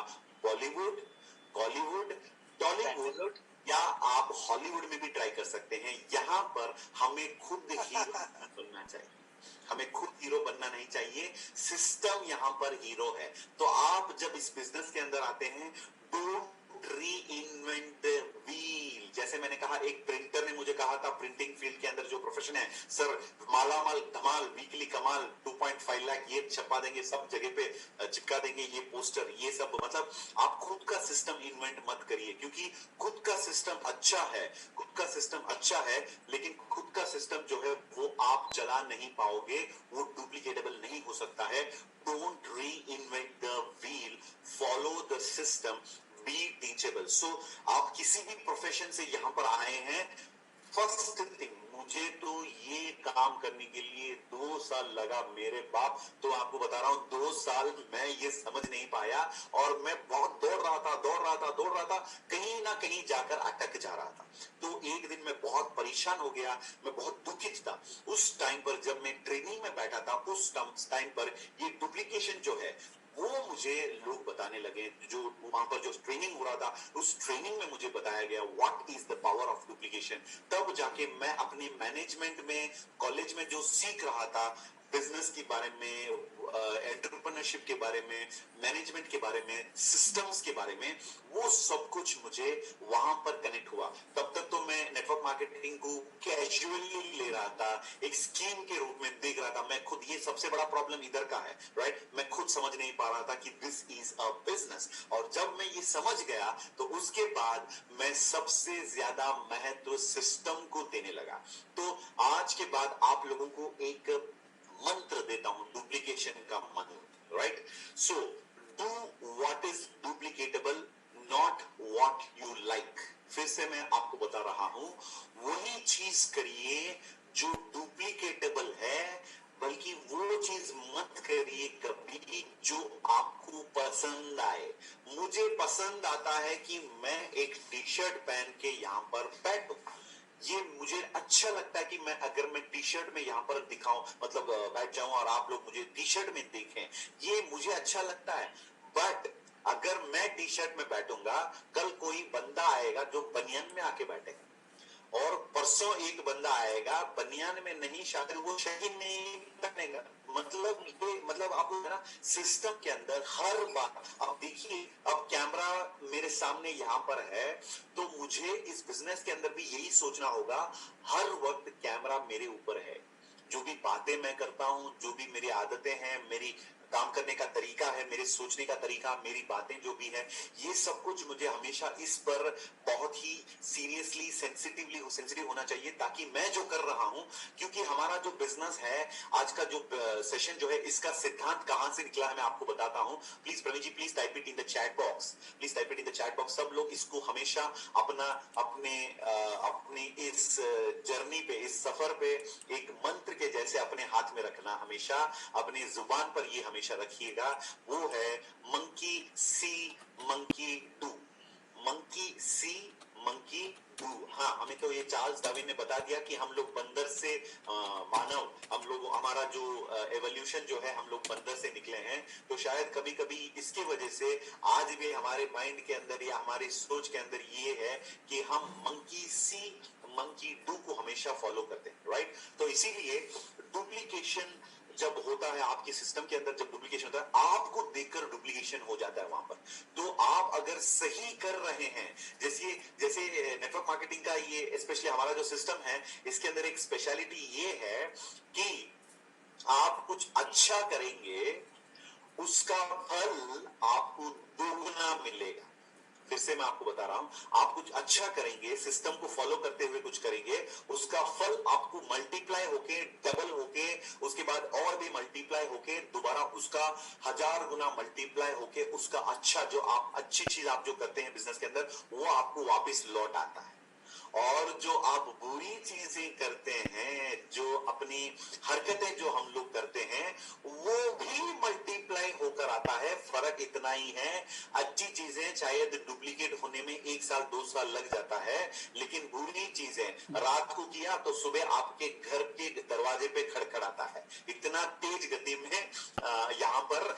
बॉलीवुड, बॉलीवुड, टॉलीवुड, या आप हॉलीवुड में भी ट्राई कर सकते हैं। यहां पर हमें खुद हीरो बनना चाहिए, हमें खुद हीरो बनना नहीं चाहिए। सिस्टम यहां पर हीरो है। तो आप जब इस बिजनेस के अंदर आते हैं, डोंट री इन्वेंट व्हील। जैसे मैंने कहा, एक प्रिंटर ने मुझे कहा था, प्रिंटिंग फील्ड के अंदर जो प्रोफेशन है, सर माला माल धमाल, वीकली कमाल, 2.5 लाख ये छपा देंगे, सब जगह पे चिपका देंगे, ये पोस्टर, ये सब। मतलब आप खुद का सिस्टम इन्वेंट मत करिए, क्योंकि खुद का सिस्टम अच्छा है, खुद का सिस्टम अच्छा है, लेकिन खुद का सिस्टम जो है वो आप चला नहीं पाओगे, वो डुप्लीकेटेबल नहीं हो सकता है। Don't reinvent the wheel, follow the system, be teachable. So आप किसी भी प्रोफेशन से यहां पर आए हैं, फर्स्ट थिंग, मुझे तो ये काम करने के लिए 2 साल लगा मेरे बाप। तो आपको बता रहा हूं, 2 साल मैं ये समझ नहीं पाया और मैं बहुत दौड़ रहा था, कहीं ना कहीं जाकर अटक जा रहा था। तो एक दिन मैं बहुत परेशान हो गया, मैं बहुत दुखित था। उस टाइम पर जब मैं ट्रेनिंग में बैठा था, उस टाइम पर ये डुप्लीकेशन जो है वो मुझे लोग बताने लगे। जो वहां पर जो ट्रेनिंग हो रहा था, उस ट्रेनिंग में मुझे बताया गया what is the power of duplication. तब जाके मैं अपने मैनेजमेंट में, कॉलेज में जो सीख रहा था, बिजनेस के बारे में, एंटरप्रेन्योरशिप के बारे में, मैनेजमेंट के बारे में, सिस्टम्स के बारे में, वो सब कुछ मुझे वहां पर कनेक्ट हुआ। तब तक तो मैं नेटवर्क मार्केटिंग को कैजुअली ले रहा था, एक स्कीम के रूप में देख रहा था। मैं खुद, ये सबसे बड़ा प्रॉब्लम इधर का है, राइट, मैं खुद समझ नहीं पा रहा था कि दिस इज अ बिजनेस। और जब मैं ये समझ गया तो उसके बाद मैं सबसे ज्यादा महत्व सिस्टम को देने लगा। तो आज के बाद आप लोगों को एक मंत्र देता हूं, डुप्लीकेशन का मंत्र, right. So do what is duplicatable, not what you like. फिर से मैं आपको बता रहा हूं, वही चीज करिए जो डुप्लीकेटेबल है, बल्कि वो चीज मत करिए कभी जो आपको पसंद आए। मुझे पसंद आता है कि मैं एक टी शर्ट पहन के यहां पर बैठूं, ये मुझे अच्छा लगता है कि अगर मैं टी शर्ट में यहाँ पर दिखाऊं, मतलब बैठ जाऊं और आप लोग मुझे टी शर्ट में देखें, ये मुझे अच्छा लगता है। बट अगर मैं टी शर्ट में बैठूंगा, कल कोई बंदा आएगा जो बनियान में आके बैठेगा, और परसों एक बंदा आएगा बनियान में नहीं, शायद वो शहीद नहीं बनेगा। मतलब आपको है ना, सिस्टम के अंदर हर बात। अब देखिए, अब कैमरा मेरे सामने यहाँ पर है, तो मुझे इस बिजनेस के अंदर भी यही सोचना होगा, हर वक्त कैमरा मेरे ऊपर है। जो भी बातें मैं करता हूं, जो भी मेरी आदतें हैं, मेरी काम करने का तरीका है, मेरे सोचने का तरीका, मेरी बातें जो भी है, ये सब कुछ मुझे हमेशा इस पर बहुत ही सीरियसली सेंसिटिव होना चाहिए, ताकि मैं जो कर रहा हूं, क्योंकि हमारा जो बिजनेस है, आज का जो सेशन जो है, इसका सिद्धांत कहां से निकला है मैं आपको बताता हूं। Please Praveen ji, please type it in the chat box, please type it in the chat box. सब लोग इसको हमेशा अपने इस जर्नी पे, इस सफर पे एक मंत्र के जैसे अपने हाथ में रखना, हमेशा अपनी जुबान पर ये हमेशा रखिएगा, वो है monkey C monkey do, monkey C monkey do. हाँ, हमें तो ये चार्ल्स डार्विन ने बता दिया कि हम लोग बंदर से मानव, हम लोग, हमारा जो एवोल्यूशन जो है, हम लोग बंदर से निकले हैं। तो शायद कभी कभी इसकी वजह से आज भी हमारे माइंड के अंदर या हमारी सोच के अंदर ये है कि हम मंकी सी मंकी डू को हमेशा फॉलो करते हैं, राइट। तो इसीलिए डुप्लीकेशन जब होता है आपके सिस्टम के अंदर, जब डुप्लीकेशन होता है, आपको देखकर डुप्लीकेशन हो जाता है वहां पर। तो आप अगर सही कर रहे हैं, जैसे नेटवर्क मार्केटिंग का ये स्पेशली हमारा जो सिस्टम है, इसके अंदर एक स्पेशलिटी ये है कि आप कुछ अच्छा करेंगे, उसका फल आपको दोगुना मिलेगा। फिर से मैं आपको बता रहा हूं, आप कुछ अच्छा करेंगे, सिस्टम को फॉलो करते हुए कुछ करेंगे, उसका फल आपको मल्टीप्लाई होके, डबल होके, उसके बाद और भी मल्टीप्लाई होके, दोबारा उसका 1000 गुना मल्टीप्लाई होके, उसका अच्छा जो आप अच्छी चीज आप जो करते हैं बिजनेस के अंदर, वो आपको वापस लौट आता है। और जो आप बुरी चीजें करते हैं, जो अपनी हरकतें जो हम लोग करते हैं, वो भी मल्टीप्लाई होकर आता है। फर्क इतना ही है, अच्छी चीजें शायद डुप्लीकेट होने में 1 साल 2 साल लग जाता है, लेकिन बुरी चीजें रात को किया तो सुबह आपके घर के दरवाजे पे खड़खड़ाता है। इतना तेज गति में यहाँ पर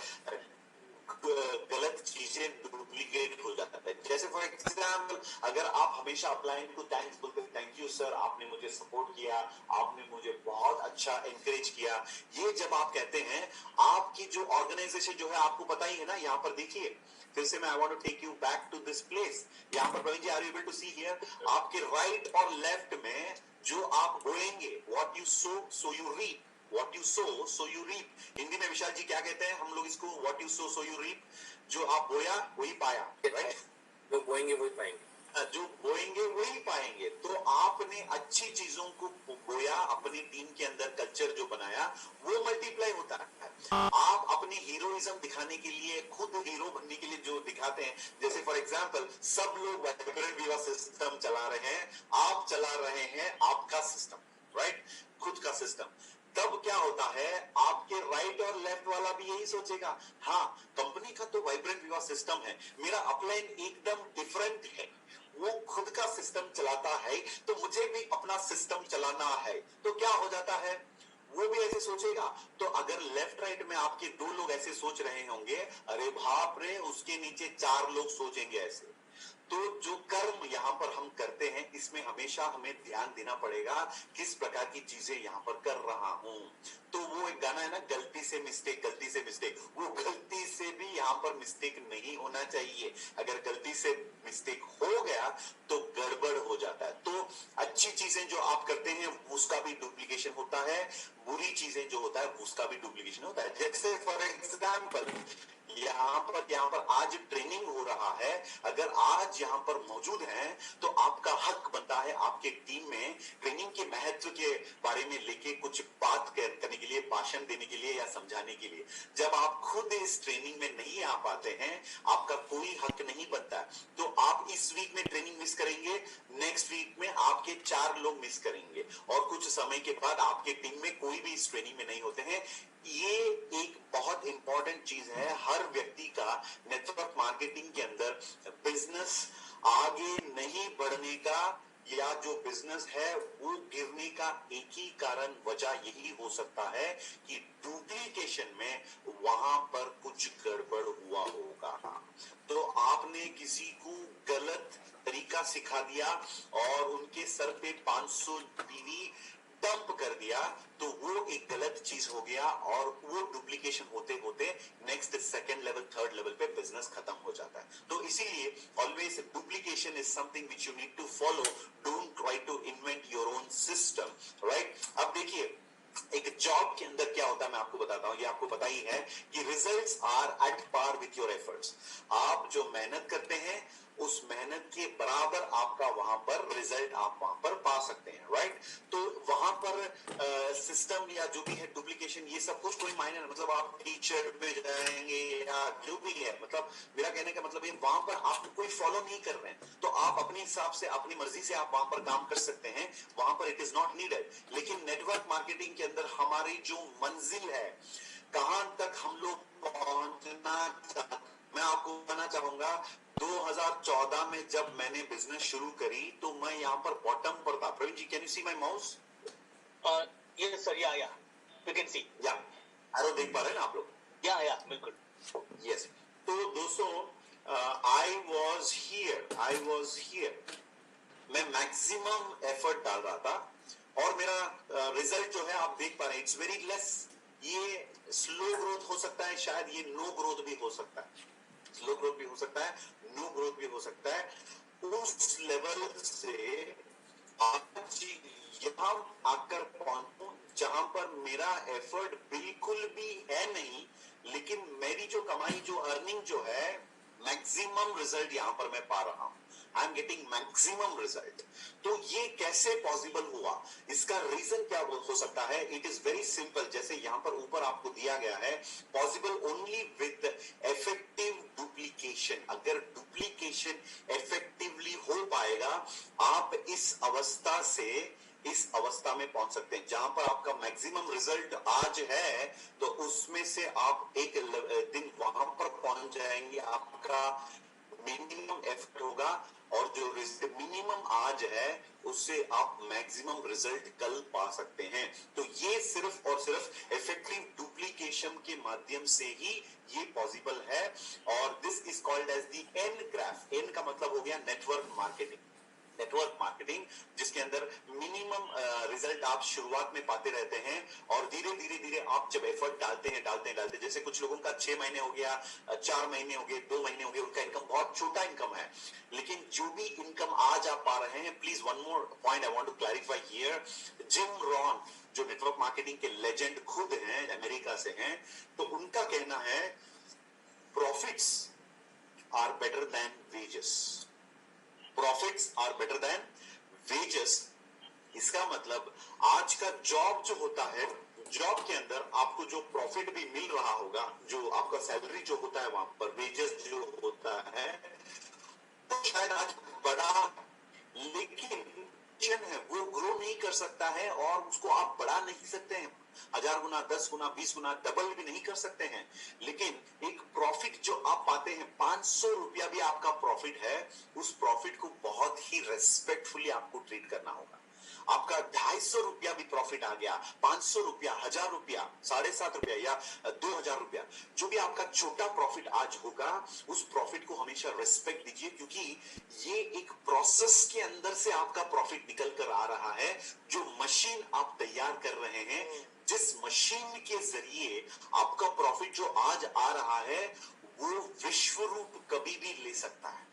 गलत चीजें डुप्लीकेट हो जाता है। जैसे फॉर एग्जाम्पल, अगर आप हमेशा अपलाइन को थैंक्स बोलते हैं, थैंक यू सर, आपने मुझे सपोर्ट किया, आपने मुझे बहुत अच्छा एनकरेज किया, ये जब आप कहते हैं, आपकी जो ऑर्गेनाइजेशन जो है, आपको पता ही है ना, यहाँ पर देखिए, फिर से मैं I want to take you back to this place. यहाँ पर Praveen ji, are you able to see here? आपके राइट और लेफ्ट में जो आप बोएंगे, what you sow so you reap, What you sow, so you reap। Hindi में विशाल जी क्या कहते हैं हम लोग इसको? What you sow, so you reap। जो आप बोया वही पाया, राइट? जो बोएंगे वही पाएंगे। जो बोएंगे वही पाएंगे। तो आपने अच्छी चीजों को बोया, अपनी टीम के अंदर कल्चर जो बनाया, वो मल्टीप्लाई होता है। आप अपनी हीरोइज्म दिखाने के लिए, खुद हीरो बनने के लिए जो दिखाते हैं, जैसे फॉर एग्जांपल, सब लोग वाइब्रेंट विवाह सिस्टम चला रहे हैं, आप चला रहे हैं आपका सिस्टम, राइट, खुद का सिस्टम। तब क्या होता है, आपके राइट और लेफ्ट वाला भी यही सोचेगा, हाँ, कंपनी का तो वाइब्रेंट विवाह सिस्टम है, मेरा अपलाइन एकदम डिफरेंट है, वो खुद का सिस्टम चलाता है, तो मुझे भी अपना सिस्टम चलाना है। तो क्या हो जाता है, वो भी ऐसे सोचेगा। तो अगर लेफ्ट राइट में आपके 2 लोग ऐसे सोच रहे होंगे, अरे बाप रे, उसके नीचे 4 लोग सोचेंगे ऐसे। तो जो कर्म यहाँ पर हम करते हैं, इसमें हमेशा हमें ध्यान देना पड़ेगा, किस प्रकार की चीजें यहाँ पर कर रहा हूं। तो वो एक गाना है ना, गलती से मिस्टेक, गलती से मिस्टेक, वो गलती से भी यहाँ पर मिस्टेक नहीं होना चाहिए। अगर गलती से मिस्टेक हो गया तो गड़बड़ हो जाता है। तो अच्छी चीजें जो आप करते हैं, उसका भी डुप्लीकेशन होता है, बुरी चीजें जो होता है उसका भी डुप्लीकेशन होता है। जैसे फॉर एग्जाम्पल, यहाँ पर आज ट्रेनिंग हो रहा है, अगर आज यहाँ पर मौजूद हैं, तो आपका हक बनता है आपके टीम में ट्रेनिंग के महत्व के बारे में लेके कुछ बात करने के लिए, भाषण देने के लिए या समझाने के लिए। जब आप खुद इस ट्रेनिंग में नहीं आ पाते हैं, आपका कोई हक नहीं बनता। तो आप इस वीक में ट्रेनिंग मिस करेंगे, नेक्स्ट वीक में आपके 4 लोग मिस करेंगे, और कुछ समय के बाद आपके टीम में कोई भी इस ट्रेनिंग में नहीं होते हैं। ये एक बहुत इंपॉर्टेंट चीज है हर व्यक्ति का नेटवर्क मार्केटिंग के अंदर बिजनेस आगे नहीं बढ़ने का। या जो बिजनेस है वो गिरने का एक ही कारण वजह यही हो सकता है कि डुप्लीकेशन में वहां पर कुछ गड़बड़ हुआ होगा। तो आपने किसी को गलत तरीका सिखा दिया और उनके सर पे 500 बीवी डंप कर दिया, तो वो एक गलत चीज हो गया और वो डुप्लीकेशन होते होते next second level third level पे बिजनेस खत्म हो जाता है। तो इसीलिए always duplication is something which you need to follow, don't try to invent your own system, right. अब देखिए एक जॉब के अंदर क्या होता है मैं आपको बताता हूं, ये आपको पता ही है कि results are at par with your efforts. आप जो मेहनत करते हैं उस मेहनत के बराबर आपका वहां पर रिजल्ट आप वहां पर पा सकते हैं, राइट। तो वहां पर सिस्टम या जो भी है डुप्लीकेशन ये सब कुछ कोई मायने नहीं, मतलब आप टीचर पे जाएंगे या जो भी है, मतलब मेरा कहने का मतलब ये वहां पर आप कोई फॉलो नहीं कर रहे हैं तो आप अपने हिसाब से अपनी मर्जी से आप वहां पर काम कर सकते हैं, वहां पर इट इज नॉट नीडेड। लेकिन नेटवर्क मार्केटिंग के अंदर हमारी जो मंजिल है, कहां तक हम लोग पहुंचना चाहते, मैं आपको बताना चाहूंगा 2014 में जब मैंने बिजनेस शुरू करी तो मैं यहाँ पर बॉटम पर था। Praveen ji, can you see my mouse? Yes sir, yeah you can see, yeah arrow देख पा रहे हैं ना आप लोग? या बिल्कुल, यस। तो दोस्तों आई वॉज हियर, मैं मैक्सिमम एफर्ट डाल रहा था और मेरा रिजल्ट जो है आप देख पा रहे हैं, इट्स वेरी लेस। ये स्लो ग्रोथ हो सकता है, शायद ये नो ग्रोथ भी हो सकता है, स्लो ग्रोथ भी हो सकता है, नो ग्रोथ भी हो सकता है। उस लेवल से आज यहां आकर पहुंचूं जहां पर मेरा एफर्ट बिल्कुल भी है नहीं, लेकिन मेरी जो कमाई जो अर्निंग जो है मैक्सिमम रिजल्ट यहां पर मैं पा रहा हूं, I am getting maximum result. तो ये कैसे पॉसिबल हुआ, इसका रीजन क्या हो सकता है? It is very simple. जैसे यहां पर ऊपर आपको दिया गया है, possible only with effective duplication. अगर डुप्लीकेशन इफेक्टिवली हो पाएगा, आप इस अवस्था से इस अवस्था में पहुंच सकते हैं जहां पर आपका मैक्सिमम रिजल्ट आज है, तो उसमें से आप एक दिन वहां पर पहुंच जाएंगे, आपका मिनिमम एफर्ट होगा और जो मिनिमम आज है उससे आप मैक्सिमम रिजल्ट कल पा सकते हैं। तो ये सिर्फ और सिर्फ इफेक्टिव डुप्लीकेशन के माध्यम से ही ये पॉसिबल है और this is called as the N graph. N का मतलब हो गया नेटवर्क मार्केटिंग। नेटवर्क मार्केटिंग जिसके अंदर मिनिमम रिजल्ट आप शुरुआत में पाते रहते हैं और धीरे धीरे धीरे आप जब एफर्ट डालते हैं, जैसे कुछ लोगों का 6 महीने हो गया, 4 महीने हो गए, 2 महीने हो गए, उनका इनकम बहुत छोटा इनकम है, लेकिन जो भी इनकम आज आप पा रहे हैं, please one more point I want to clarify here. Jim Rohn जो नेटवर्क मार्केटिंग के लेजेंड खुद हैं, अमेरिका से हैं, तो उनका कहना है profits are better than wages. Profits are better than wages. इसका मतलब आज का जॉब जो होता है, जॉब के अंदर आपको जो प्रॉफिट भी मिल रहा होगा, जो आपका सैलरी जो होता है वहां पर वेजेस जो होता है, तो शायद आज बड़ा, लेकिन है वो ग्रो नहीं कर सकता है और उसको आप बढ़ा नहीं सकते हैं, 1000 गुना, 10 गुना, 20 गुना डबल भी नहीं कर सकते हैं। लेकिन एक प्रॉफिट जो आप पाते हैं, 500 रुपया भी आपका प्रॉफिट है, उस प्रॉफिट को बहुत ही रेस्पेक्टफुली आपको ट्रीट करना होगा। आपका 250 रुपया भी प्रॉफिट आ गया, 500 रुपया, 1000 रुपया, 7.5 रुपया या 2000 रुपया, जो भी आपका छोटा प्रॉफिट आज होगा, उस प्रॉफिट को हमेशा रेस्पेक्ट दीजिए, क्योंकि ये एक प्रोसेस के अंदर से आपका प्रॉफिट निकल कर आ रहा है। जो मशीन आप तैयार कर रहे हैं, जिस मशीन के जरिए आपका प्रॉफिट जो आज आ रहा है, वो विश्व रूप कभी भी ले सकता है।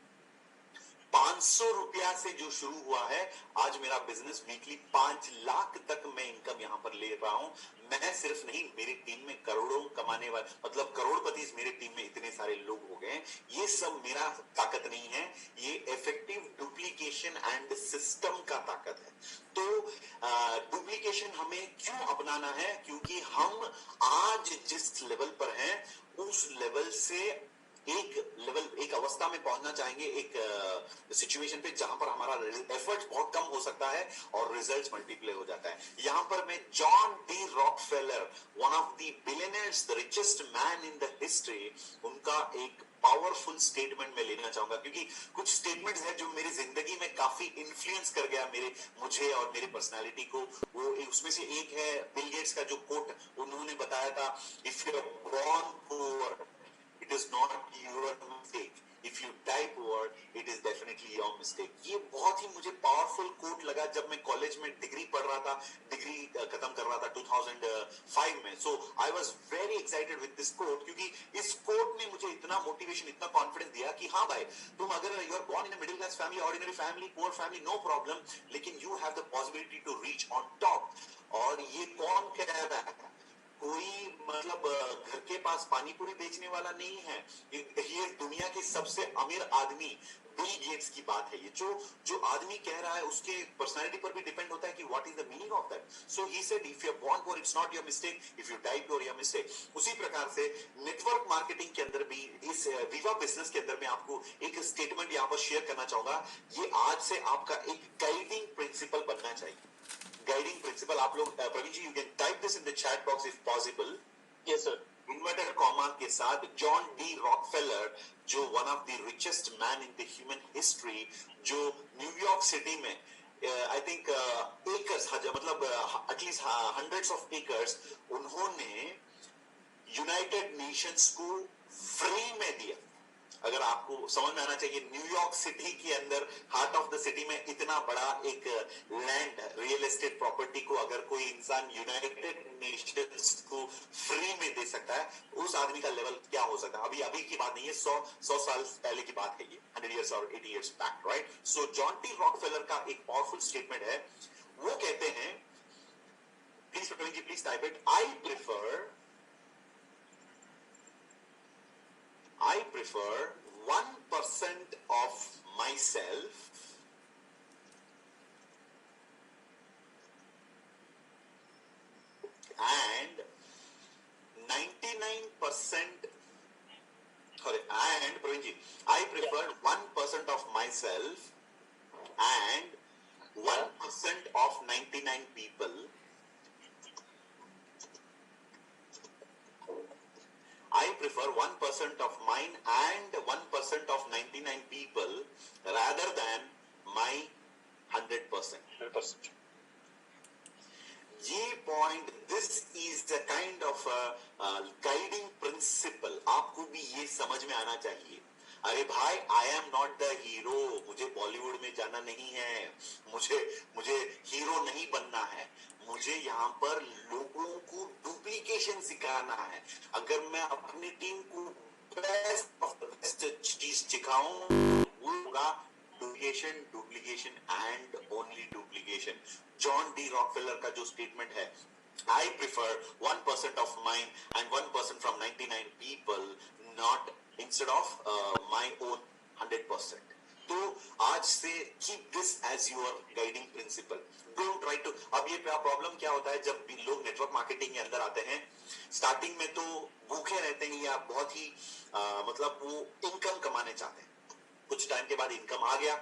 500 रुपया से जो शुरू हुआ है, आज मेरा बिजनेस वीकली 5 लाख तक मैं इनकम यहां पर ले रहा हूं। मैं सिर्फ नहीं, मेरी टीम में करोड़ों कमाने वाले, मतलब करोड़पति मेरी टीम में इतने सारे लोग हो गए। ये सब मेरा ताकत नहीं है, ये इफेक्टिव डुप्लीकेशन एंड सिस्टम का ताकत है। तो डुप्लीकेशन हमें क्यों अपनाना है? क्योंकि हम आज जिस लेवल पर हैं, उस लेवल से एक लेवल, एक अवस्था में पहुंचना चाहेंगे, एक सिचुएशन पे जहां पर हमारा एफर्ट बहुत कम हो सकता है और रिजल्ट्स मल्टीप्लाई हो जाता है। यहां पर मैं John D Rockefeller, one of the billionaires, the richest man in the history, उनका एक पावरफुल स्टेटमेंट में लेना चाहूंगा, क्योंकि कुछ स्टेटमेंट्स हैं जो मेरी जिंदगी में काफी इन्फ्लुएंस कर गया मुझे और मेरी पर्सनालिटी को। वो उसमें से एक है बिल गेट्स का जो कोट उन्होंने बताया था, if you are born poor it is not your mistake, if you die poor it is definitely your mistake. ये बहुत ही मुझे पावरफुल कोट लगा जब मैं कॉलेज में डिग्री पढ़ रहा था, डिग्री खत्म कर रहा था 2005 में। So I was very excited with this quote, क्योंकि इस कोट ने मुझे इतना मोटिवेशन, इतना कॉन्फिडेंस दिया कि हाँ भाई, तुम अगर you are born in a middle class family, ordinary family, poor family, no problem, लेकिन you have the possibility to reach on top. और ये कौन कह रहा है? कोई मतलब घर के पास पानी पूरी बेचने वाला नहीं है, ये दुनिया के सबसे अमीर आदमी बिल गेट्स की बात है। ये जो आदमी कह रहा है उसके पर्सनालिटी पर भी डिपेंड होता है कि what is the meaning of that. So he said if you are born poor it's not your mistake, if you die poor your mistake. उसी प्रकार से नेटवर्क मार्केटिंग के अंदर भी, इस विवा बिजनेस के अंदर मैं आपको एक स्टेटमेंट यहां पर शेयर करना चाहूंगा। ये आज से आपका एक गाइडिंग प्रिंसिपल बनना चाहिए। गाइडिंग प्रिंसिपल आप लोग, Praveen ji, you can type this in the chat box if possible. Yes sir. Inverted comma के साथ जॉन डी रॉकफेलर, जो one of the richest man in the human history, जो न्यूयॉर्क सिटी में आई थिंक एकर्स, मतलब एटलीस्ट हंड्रेड्स ऑफ एकर्स उन्होंने यूनाइटेड नेशंस को फ्री में दिया। अगर आपको समझ में आना चाहिए, न्यूयॉर्क सिटी के अंदर, हार्ट ऑफ द सिटी में इतना बड़ा एक लैंड, रियल एस्टेट प्रॉपर्टी को अगर कोई इंसान यूनाइटेड नेशंस को फ्री में दे सकता है, उस आदमी का लेवल क्या हो सकता है? अभी की बात नहीं है, 100 साल पहले की बात है ये, 100 years और 80 years back, राइट? सो जॉन डी रॉकफेलर का एक पावरफुल स्टेटमेंट है। वो कहते हैं, please Praveen ji please type it, I prefer 1% of myself and 99%, sorry, and Praveen ji, I prefer 1% of myself and 1% of 99 people. I prefer 1% of mine and 1% of 99 people rather than my 100%. 100%. ये point, this is the kind of guiding principal. आपको भी ये समझ में आना चाहिए। अरे भाई, I am not the hero, मुझे बॉलीवुड में जाना नहीं है, मुझे हीरो नहीं बनना है, मुझे यहाँ पर लोगों को डुप्लीकेशन सिखाना है। अगर मैं अपनी टीम को बेस्ट ऑफ द बेस्ट चीज सिखाऊं, वो होगा duplication and only duplication. John D Rockefeller का जो स्टेटमेंट है, I prefer 1% of mine and 1% from 99 people, not instead of my own 100%. तो आज से keep this as your guiding principle. Don't try to. अब ये प्रॉब्लम क्या होता है जब भी लोग नेटवर्क मार्केटिंग के अंदर आते हैं, स्टार्टिंग में तो भूखे रहते हैं या बहुत ही मतलब वो इनकम कमाने चाहते हैं। कुछ टाइम के बाद इनकम आ गया,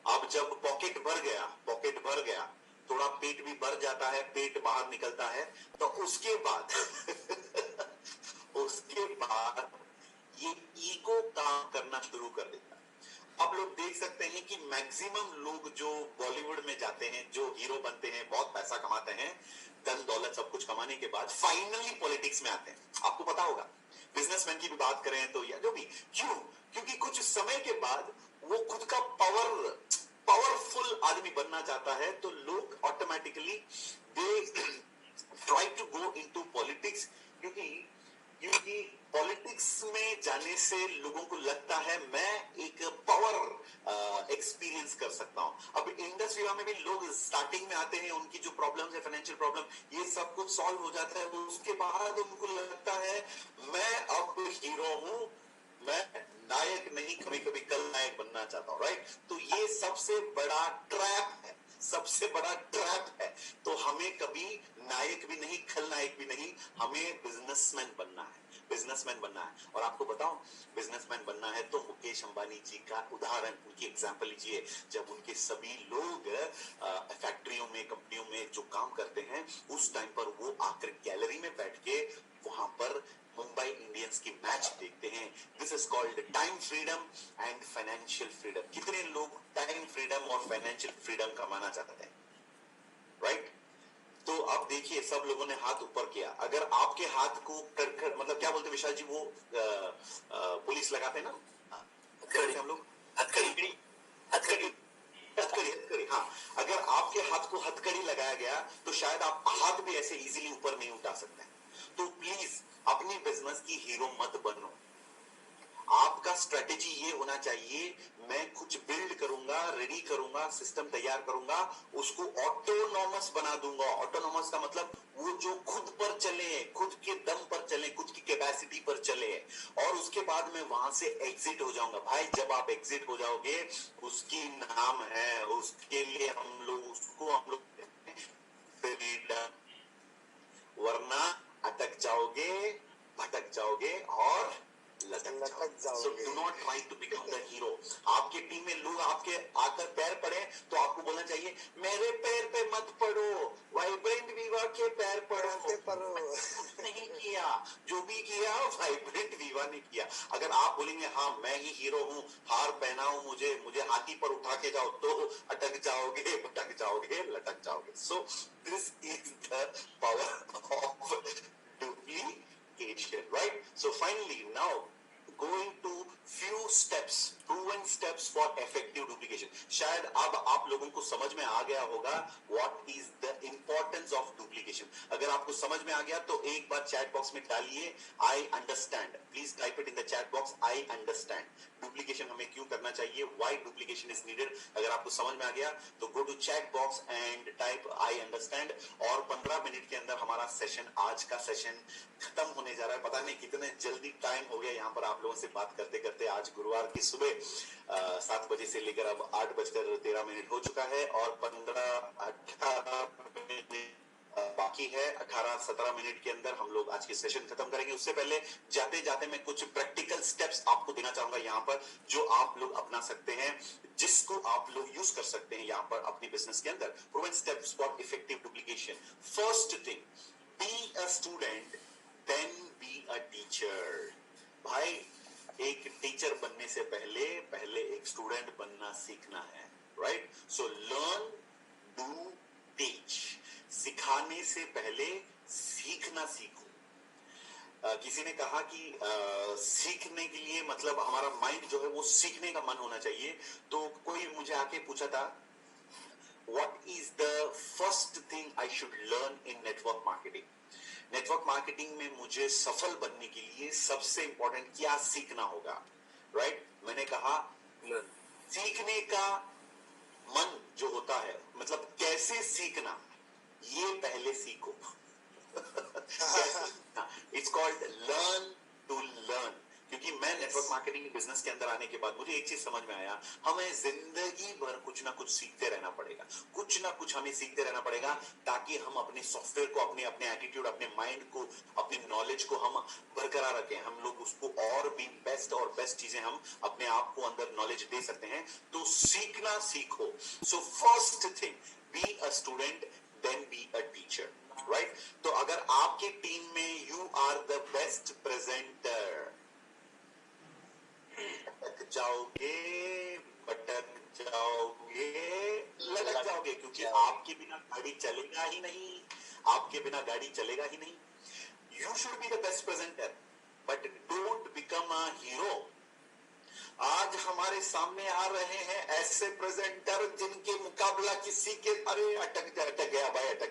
अब जब पॉकेट भर गया, थोड़ा पेट भी भर जाता है, पेट बाहर निकलता है, तो उसके बाद ये ईगो काम करना शुरू कर देता है। आप लोग देख सकते हैं कि मैक्सिमम लोग जो बॉलीवुड में जाते हैं, जो हीरो बनते हैं, बहुत पैसा कमाते हैं, धन दौलत सब कुछ कमाने के बाद फाइनली पॉलिटिक्स में आते हैं। आपको पता होगा, बिजनेसमैन की भी बात करें तो, या जो भी, क्योंकि कुछ समय के बाद वो खुद का पावरफुल आदमी बनना चाहता है, तो लोग automatically they try to go into politics, क्योंकि पॉलिटिक्स में जाने से लोगों को लगता है मैं एक पावर एक्सपीरियंस कर सकता हूं। अब इंडस्ट्री में भी लोग स्टार्टिंग में आते हैं, उनकी जो प्रॉब्लम्स है, फाइनेंशियल प्रॉब्लम, ये सब कुछ सॉल्व हो जाता है, उसके बाद उनको लगता है मैं अब हीरो हूं, मैं नायक नहीं, कभी कल नायक बनना चाहता हूं, राइट? तो ये सबसे बड़ा ट्रैप है। तो हमें कभी नायक भी नहीं, खलनायक भी नहीं, हमें बिजनेसमैन बनना है, बिजनेसमैन बनना है। और आपको बताऊं, बिजनेसमैन बनना है तो मुकेश अंबानी जी का उदाहरण, उनकी एग्जांपल लीजिए। जब उनके सभी लोग फैक्ट्रियों में, कंपनियों में जो काम करते हैं, उस टाइम पर वो आकर गैलरी में बैठ के वहां पर मुंबई इंडियंस की मैच देखते हैं। This is called time freedom and financial freedom. कितने लोग टाइम फ्रीडम और फाइनेंशियल फ्रीडम कमाना चाहते हैं, राइट? तो अब देखिए, सब लोगों ने हाथ ऊपर किया। अगर आपके हाथ को मतलब क्या बोलते विशाल जी, वो पुलिस लगाते हैं ना, हथकड़ी, हम लोग हथकड़ी, हथकड़ी, हथकड़ी, हाँ। अगर आपके हाथ को हथकड़ी लगाया गया तो शायद आप हाथ भी ऐसे इजीली ऊपर नहीं उठा सकते। तो प्लीज अपनी बिजनेस की हीरो मत बनो। आपका स्ट्रेटेजी ये होना चाहिए, मैं कुछ बिल्ड करूंगा, रेडी करूंगा, सिस्टम तैयार करूंगा, उसको ऑटोनॉमस बना दूंगा। ऑटोनॉमस का मतलब वो जो खुद पर चले, खुद के दम पर चले, खुद की कैपेसिटी पर चले, और उसके बाद मैं वहां से एग्जिट हो जाऊंगा। भाई जब आप एग्जिट हो जाओगे, उसकी नाम है, उसके लिए हम लोग फ्रीडम। वरना अटक जाओगे, भटक जाओगे और लटक जाओगे। So do not try to become the hero. आपके टीम में लोग आपके आकर पैर पड़े तो आपको बोलना चाहिए, मेरे पैर पे मत पड़ो, वाइब्रेंट वीवा के पैर पड़ो। नहीं किया, जो भी किया वाइब्रेंट वीवा ने किया। अगर आप बोलेंगे हाँ मैं ही हीरो हूँ, हार पहनाओ मुझे हाथी पर उठा के जाओ, तो अटक जाओगे, भटक जाओगे, लटक जाओगे। So this is the power of duplication, right? So finally now going to few steps, proven steps for effective duplication. शायद अब आप लोगों को समझ में आ गया होगा what is the importance of duplication. अगर आपको समझ में आ गया तो एक बार चैट बॉक्स में डालिए I understand. Please type it in the chat box, I understand. Duplication हमें क्यों करना चाहिए, why duplication is needed. अगर आपको समझ में आ गया तो go to chat box and type I understand. और 15 मिनट के अंदर हमारा सेशन, आज का सेशन खत्म होने जा रहा है। पता नहीं कितने जल्दी टाइम हो गया यहाँ पर आप लोगों से बात करते करते। आज गुरुवार की सुबह 7 बजे से लेकर अब 8:13 हो चुका है और 18 बाकी है। 18-17 मिनट के अंदर हम लोग आज की सेशन खत्म करेंगे। उससे पहले जाते जाते मैं कुछ प्रैक्टिकल स्टेप्स आपको देना चाहूंगा यहाँ पर, जो आप लोग अपना सकते हैं, जिसको आप लोग यूज कर सकते हैं यहाँ पर अपनी बिजनेस के अंदर। Proven steps for effective duplication. First thing, be a student then be a teacher. भाई एक टीचर बनने से पहले एक स्टूडेंट बनना सीखना है, right? So learn, do, teach. सिखाने से पहले सीखना सीखो। किसी ने कहा कि सीखने के लिए मतलब हमारा माइंड जो है वो सीखने का मन होना चाहिए। तो कोई मुझे आके पूछा था, what is the first thing I should learn in network marketing? Network marketing में मुझे सफल बनने के लिए सबसे इंपॉर्टेंट क्या सीखना होगा, राइट? मैंने कहा सीखने का मन जो होता है, मतलब कैसे सीखना, ये पहले सीखो। It's called learn to learn. क्योंकि मैं नेटवर्क मार्केटिंग बिजनेस के अंदर आने के बाद मुझे एक चीज समझ में आया, हमें जिंदगी भर कुछ ना कुछ सीखते रहना पड़ेगा, कुछ ना कुछ हमें सीखते रहना पड़ेगा, ताकि हम अपने सॉफ्टवेयर को, अपने एटीट्यूड, अपने माइंड को, अपनी नॉलेज को हम बरकरार रखें। हम लोग उसको और भी बेस्ट चीजें हम अपने आप को अंदर नॉलेज दे सकते हैं। तो सीखना सीखो। So first thing, be a student then be a teacher, right? तो अगर आपकी टीम में you are the best presenter, अटक जाओगे, भटक जाओगे, लटक जाओगे, क्योंकि आपके बिना गाड़ी चलेगा ही नहीं, आपके बिना गाड़ी चलेगा ही नहीं। You should be the best presenter, but don't become a hero. आज हमारे सामने आ रहे हैं ऐसे प्रेजेंटर जिनके मुकाबला किसी के, अरे अटक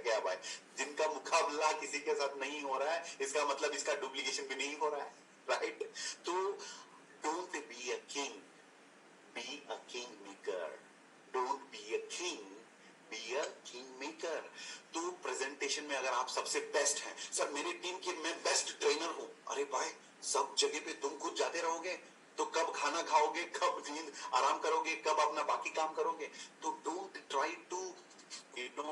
गया भाई, जिनका मुकाबला किसी के साथ नहीं हो रहा है, इसका मतलब इसका डुप्लीकेशन भी नहीं हो रहा है, राइट? तो don't be a king, be a king maker. Don't be a king, be a king maker. तो प्रेजेंटेशन में अगर आप सबसे बेस्ट हैं, सर मेरी टीम के मैं बेस्ट ट्रेनर हूं, अरे भाई सब जगह पे तुम खुद जाते रहोगे तो कब खाना खाओगे, कब नींद आराम करोगे, कब अपना बाकी काम करोगे? तो don't try to become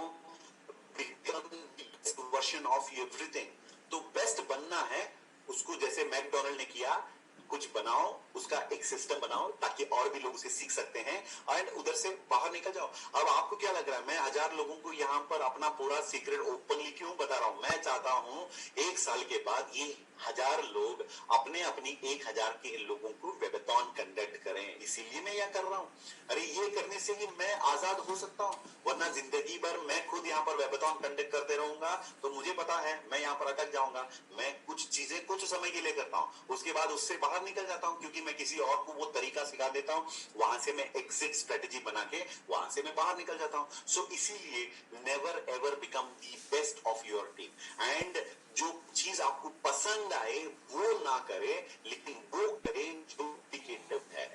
version of everything. तो बेस्ट बनना है उसको जैसे मैकडोनल्ड ने किया, कुछ बनाओ, उसका एक सिस्टम बनाओ ताकि और भी लोग उसे सीख सकते हैं एंड उधर से बाहर निकल जाओ। अब आपको क्या लग रहा है मैं 1000 लोगों को यहाँ पर अपना पूरा सीक्रेट ओपनली क्यों बता रहा हूं? मैं चाहता हूं 1 साल के बाद ये 1000 लोग अपने अपनी 1000 के लोगों को वेबथॉन कंडक्ट करें, इसीलिए मैं यह कर रहा हूं। अरे ये करने से ही मैं आजाद हो सकता हूं, वरना जिंदगी भर मैं खुद यहाँ पर वेबथॉन कंडक्ट करते रहूंगा तो मुझे पता है मैं यहाँ पर अटक जाऊंगा। मैं कुछ चीजें कुछ समय के लिए करता हूं, उसके बाद उससे बाहर निकल जाता हूं क्योंकि मैं किसी और को वो तरीका सिखा देता हूं, वहां से मैं एग्जिट स्ट्रेटेजी बना के वहां से मैं बाहर निकल जाता हूं। सो इसीलिए never ever become the best of your team and जो चीज आपको पसंद आए वो ना करे, लेकिन वो करें जो डुप्लीकेटिव है।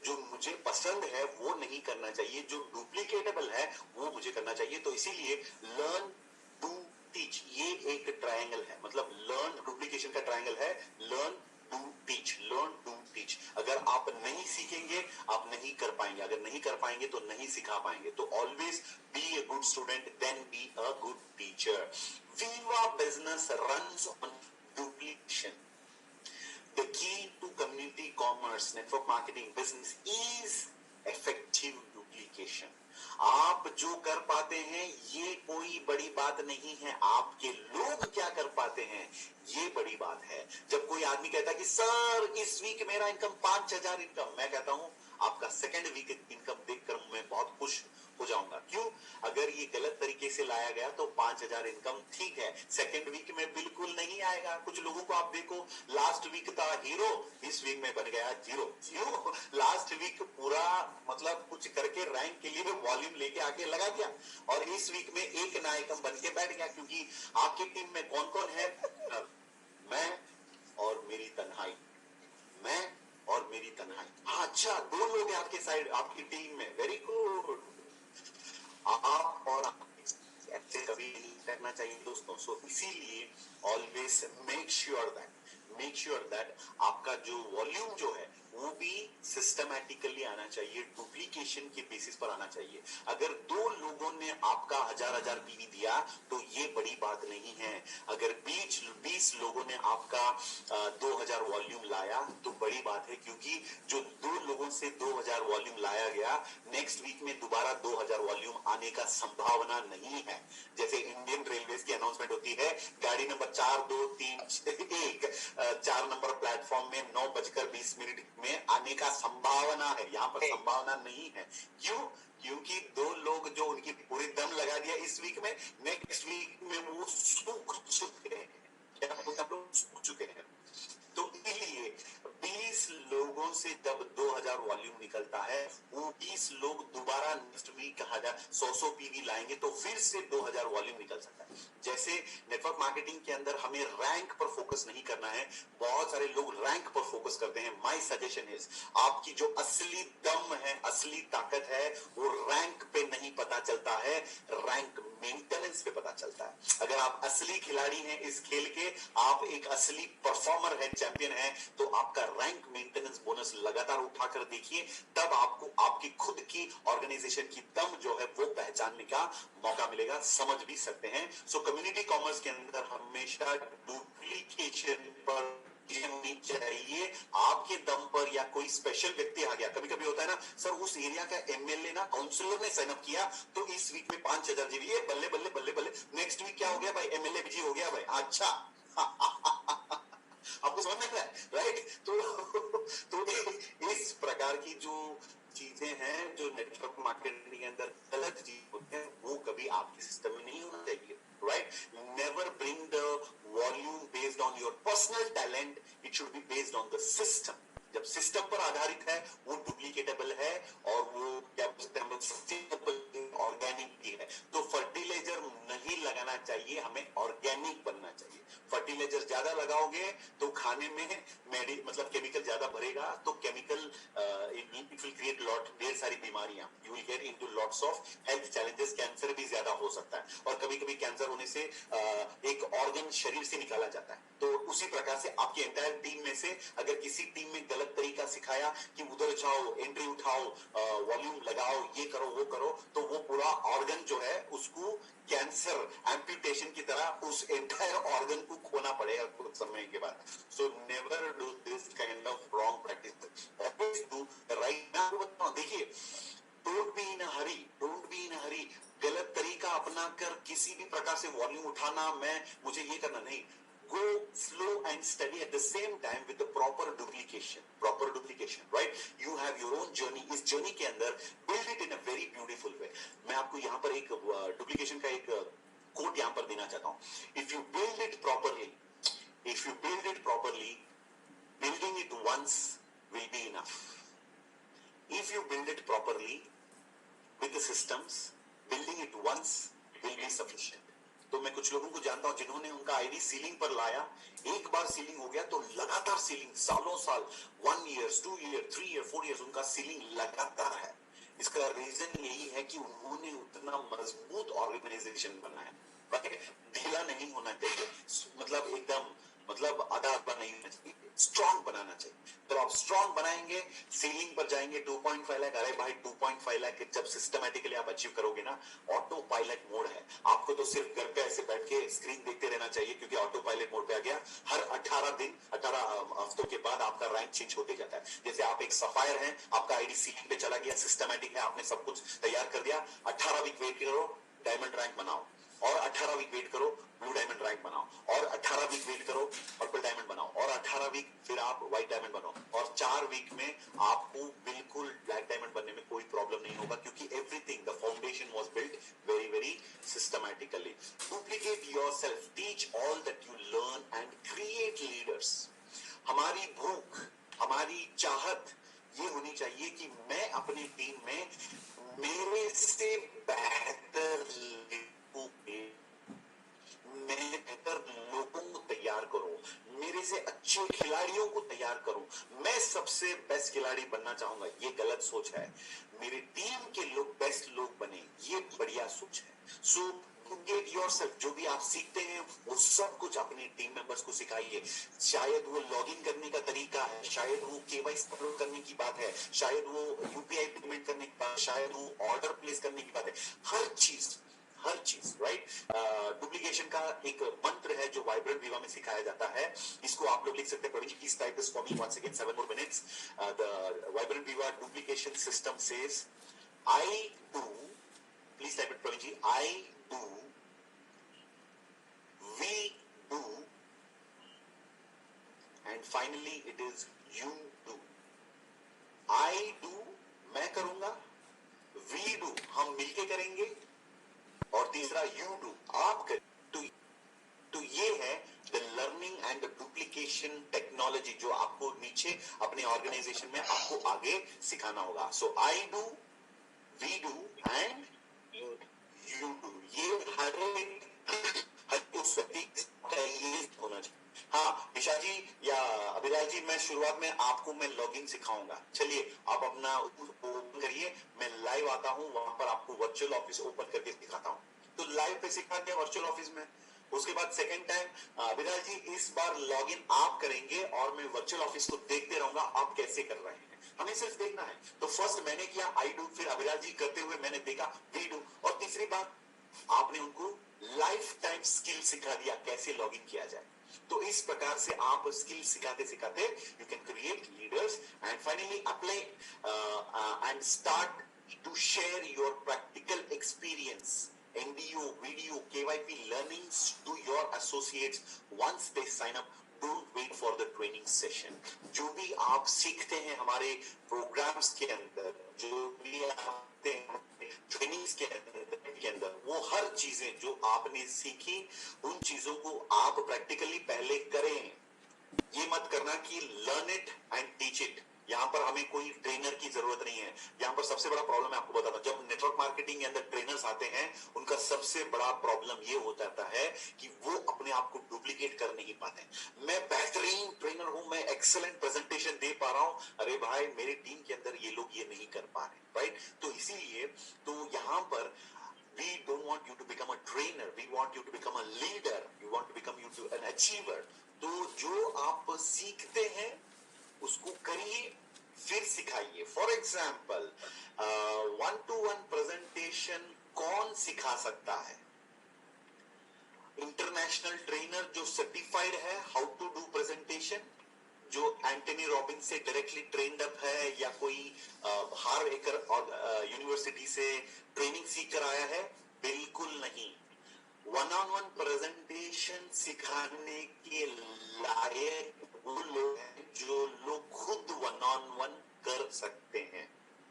जो मुझे पसंद है वो नहीं करना चाहिए, जो डुप्लीकेटेबल है वो मुझे करना चाहिए। तो इसीलिए लर्न टू टीच ये एक ट्रायंगल है, मतलब लर्न डुप्लीकेशन का ट्रायंगल है, learn to teach, learn to teach. अगर आप नहीं सीखेंगे आप नहीं कर पाएंगे, अगर नहीं कर पाएंगे तो नहीं सिखा पाएंगे। तो always be a good student then be a good teacher. Viva business runs on duplication. The key to community commerce, network marketing business is effective duplication. आप जो कर पाते हैं ये कोई बड़ी बात नहीं है, आपके लोग क्या कर पाते हैं ये बड़ी बात है। जब कोई आदमी कहता है कि सर इस वीक मेरा इनकम 5000 इनकम, मैं कहता हूं आपका सेकेंड वीक इनकम देखकर मैं बहुत खुश हो जाऊंगा। क्यों? अगर ये गलत तरीके से लाया गया तो 5000 इनकम ठीक है, सेकेंड वीक में बिल्कुल नहीं आएगा। कुछ लोगों को आप देखो, लास्ट वीक था हीरो, इस वीक में बन गया जीरो। क्यों? लास्ट वीक पूरा मतलब कुछ करके रैंक के लिए वॉल्यूम लेके आके लगा दिया और इस वीक में एक नया आइटम बन के बैठ गया। क्योंकि आपकी टीम में कौन कौन है? मैं और मेरी तन्हाई, मैं और मेरी तन्हाई। हाँ, अच्छा 2 लोग हैं आपके साइड, आपकी टीम में, वेरी गुड। आप और ऐसे कभी नहीं करना चाहिए दोस्तों। सो इसीलिए ऑलवेज मेक श्योर दैट आपका जो वॉल्यूम जो है वो भी सिस्टमैटिकली आना चाहिए, डुप्लीकेशन के बेसिस पर आना चाहिए। अगर 2 लोगों ने आपका 1000 पीवी दिया तो ये बड़ी बात नहीं है। अगर 20 लोगों ने आपका 2000 वॉल्यूम लाया तो बड़ी बात है, क्योंकि जो 2 लोगों से 2000 वॉल्यूम लाया गया, नेक्स्ट वीक में दोबारा 2000 वॉल्यूम आने का संभावना नहीं है। जैसे इंडियन रेलवेज की अनाउंसमेंट होती है, गाड़ी नंबर 4231 4 नंबर प्लेटफॉर्म में 9:20 में आने का संभावना है, यहाँ पर संभावना नहीं है। क्यों? क्योंकि 2 लोग जो उनकी पूरी दम लगा दिया इस वीक में, नेक्स्ट वीक में वो सूख चुके हैं। क्या सूख चुके हैं? तो इसलिए 20 लोगों से जब 2000 वॉल्यूम निकलता है, वो 20 लोग दोबारा नेक्स्ट वीक 100 पीवी लाएंगे तो फिर से 2000 वॉल्यूम निकल सकता है। जैसे नेटवर्क मार्केटिंग के अंदर हमें रैंक पर फोकस नहीं करना है, बहुत सारे लोग रैंक पर फोकस करते हैं। माय सजेशन इज, आपकी जो असली दम है, असली ताकत है, वो रैंक पे नहीं पता चलता है, रैंक मेंटेनेंस पे पता चलता है। अगर आप असली खिलाड़ी हैं इस खेल के, आप एक असली परफॉर्मर है, चैंपियन है, तो आपका रैंक मेंटेनेंस बोनस लगातार उठाकर देखिए, तब आपको आपकी खुद की ऑर्गेनाइजेशन की दम जो है वो पहचानने का मौका मिलेगा। समझ भी सकते हैं। सो कम्युनिटी कॉमर्स के अंदर हमेशा डुप्लीकेशन पर नहीं चाहिए। आपके दम पर या कोई स्पेशल व्यक्ति आ गया, कभी कभी होता है ना, सर उस एरिया का एमएलए ना काउंसिलर ने साइन अप किया तो इस वीक में 5000 जीबी, ये बल्ले बल्ले बल्ले बल्ले, नेक्स्ट वीक क्या हो गया भाई, एमएलए बिजी हो गया भाई। अच्छा आपको समझ में आ रहा है, राइट? तो इस प्रकार की जो चीजें हैं जो नेटवर्क मार्केटिंग के अंदर गलत चीज होती है, वो कभी आपके सिस्टम में नहीं होना चाहिए, right? Never bring the volume based on your personal talent, it should be based on the system. जब सिस्टम पर आधारित है वो डुप्लीकेटेबल है और वो क्या ऑर्गेनिक भी है। तो फर्टिलाइजर नहीं लगाना चाहिए, हमें ऑर्गेनिक बनना चाहिए। फर्टिलाइजर ज्यादा लगाओगे तो खाने में मतलब केमिकल ज्यादा भरेगा, तो केमिकल इट विल क्रिएट ढेर सारी बीमारियां, you will get into lots of health challenges. Cancer भी ज्यादा हो सकता है और कभी कभी कैंसर होने से एक ऑर्गन शरीर से निकाला जाता है। तो उसी प्रकार से आपकी एंटायर टीम में से अगर किसी टीम में गलत गलत तरीका सिखाया कि उधर जाओ, एंट्री उठाओ, वॉल्यूम लगाओ, ये करो वो करो, तो वो पूरा ऑर्गन जो है उसको कैंसर एम्पुटेशन की तरह उस एंटायर ऑर्गन को खोना पड़ेगा कुछ समय के बाद. So never do this kind of wrong practice, always do right. मैं आपको बताऊं, देखिए, don't be in a hurry, don't be in a hurry. गलत तरीका अपना कर किसी भी प्रकार से वॉल्यूम उठाना, मुझे ये करना नहीं. Go slow and steady at the same time with the proper duplication, right? You have your own journey. इस journey के अंदर build it in a very beautiful way. मैं आपको यहाँ पर एक duplication का एक quote यहाँ पर देना चाहता हूँ. If you build it properly, building it once will be enough. If you build it properly with the systems, building it once will be sufficient. तो मैं कुछ लोगों को जानता हूं जिन्होंने उनका आईडी सीलिंग पर लाया, एक बार सीलिंग हो गया तो लगातार सीलिंग, सालों साल, 1 year, 2 year, 3 year, 4 years उनका सीलिंग लगातार है. इसका रीजन यही है कि उन्होंने उतना मजबूत ऑर्गेनाइजेशन बनाया. ढीला नहीं होना चाहिए, मतलब आधा नहीं होना चाहिए, स्ट्रॉन्ग बनाना चाहिए. तो आप स्ट्रॉन्ग बनाएंगे, सीलिंग पर जाएंगे 2.5 लाख. अरे भाई 2.5 लाख जब सिस्टमैटिकली आप अचीव करोगे ना, ऑटो पायलट मोड है. आपको तो सिर्फ घर पे ऐसे बैठ के स्क्रीन देखते रहना चाहिए, क्योंकि ऑटो पायलट मोड पे आ गया. हर 18 हफ्तों के बाद आपका रैंक चेंज होते जाता है. जैसे आप एक सफायर हैं, आपका आईडी सीलिंग पे चला गया, सिस्टमैटिक है, आपने सब कुछ तैयार कर दिया. 18 वीक वेट करो, डायमंड रैंक बनाओ, और 18 वीक वेट करो, ब्लू डायमंड रैंक बनाओ, और 18 वीक वेट करो, पर्पल डायमंड बनाओ, और 18 वीक फिर आप व्हाइट डायमंड बनाओ, और 4 वीक में आपको बिल्कुल ब्लैक डायमंड बनने में कोई प्रॉब्लम नहीं होगा, क्योंकि everything, the foundation was built very very systematically. Duplicate yourself, teach all that you learn and create leaders. हमारी भूख, हमारी चाहत ये होनी चाहिए कि मैं अपनी टीम में मेरे से बेहतर लोगों को तैयार करूं, मेरे से अच्छे खिलाड़ियों को तैयार करूं. मैं सबसे बेस्ट खिलाड़ी बनना चाहूंगा, ये गलत सोच है. मेरे टीम के लोग बेस्ट लोग बने, ये बढ़िया सोच है. सो गेट योरसेल्फ, जो भी आप सीखते हैं वो सब कुछ अपने टीम मेंबर्स को सिखाइए. शायद वो लॉगिन करने का तरीका है, शायद वो केवाईसी अपलोड करने की बात है, शायद वो यूपीआई पेमेंट करने की बात, शायद वो ऑर्डर प्लेस करने की बात है. हर चीज, राइट. डुप्लीकेशन का एक मंत्र है जो वाइब्रेंट विवा में सिखाया जाता है. इसको आप लोग लिख सकते हैं. Praveen ji, please type this for me once again, 7 more minutes. The vibrant Viva duplication system says, I do, please type it, Praveen ji, I do, we do, and finally it is you do. I do, मैं करूंगा, we do, हम मिलके करेंगे, और तीसरा you do, आप करें. तो ये है the learning and the duplication technology जो आपको नीचे अपने ऑर्गेनाइजेशन में आपको आगे सिखाना होगा. So I do, we do and you do. ये हर उस व्यक्ति का ये होना चाहिए. हाँ दिशा जी या अभिलाष जी, मैं शुरुआत में आपको मैं लॉगिंग सिखाऊंगा. चलिए आप अपना ओपन करिए, मैं लाइव आता हूं, वहां पर आपको वर्चुअल ऑफिस ओपन करके दिखाता हूं. तो लाइव पे सिखाते हैं वर्चुअल ऑफिस में. उसके बाद सेकंड टाइम अभिलाष जी इस बार लॉगिन आप करेंगे और मैं वर्चुअल ऑफिस को देखते रहूंगा आप कैसे कर रहे हैं. हमें सिर्फ देखना है. तो फर्स्ट मैंने किया आई डू, फिर अभिलाष जी करते हुए मैंने देखा वी डू, और तीसरी बार आपने उनको लाइफ टाइम स्किल सिखा दिया कैसे लॉगिन किया जाए. तो इस प्रकार से आप स्किल सिखाते सिखाते you can create leaders and finally apply and start to share your practical experience, NDO, video, KYP learnings to your associates once they sign up. Don't wait for the training session. जो भी आप सीखते हैं हमारे प्रोग्राम्स के अंदर, जो भी आप ट्रेनिंग्स के अंदर, वो हर चीजें जो आपने सीखी उन चीजों को आप प्रैक्टिकली पहले करें. ये मत करना कि learn it and teach it. यहाँ पर हमें कोई ट्रेनर की जरूरत नहीं है. यहाँ पर सबसे बड़ा प्रॉब्लम है, आपको बताता हूं, जब नेटवर्क मार्केटिंग के अंदर ट्रेनर्स आते हैं उनका सबसे बड़ा प्रॉब्लम ये हो जाता है कि वो अपने आप को डुप्लीकेट कर नहीं पाते. मैं बेहतरीन ट्रेनर हूं, मैं एक्सीलेंट प्रेजेंटेशन दे पा रहा हूं, अरे भाई मेरी टीम के अंदर ये लोग ये नहीं कर पा रहे, राइट. तो इसीलिए तो यहाँ पर we don't want you to become a trainer, we want you to become a leader, we want to become you to an achiever. तो जो आप सीखते हैं उसको करिए सिखाइए. फॉर एग्जाम्पल 1-to-1 प्रेजेंटेशन कौन सिखा सकता है? इंटरनेशनल ट्रेनर जो सर्टिफाइड है हाउ टू डू प्रेजेंटेशन, जो एंटनी रॉबिन्स से डायरेक्टली ट्रेन्ड अप है, या कोई बाहर एक यूनिवर्सिटी से ट्रेनिंग सीख कर आया है? बिल्कुल नहीं. वन ऑन वन प्रेजेंटेशन सिखाने के लायक वो लोग हैं जो लोग खुद वन ऑन वन कर सकते हैं.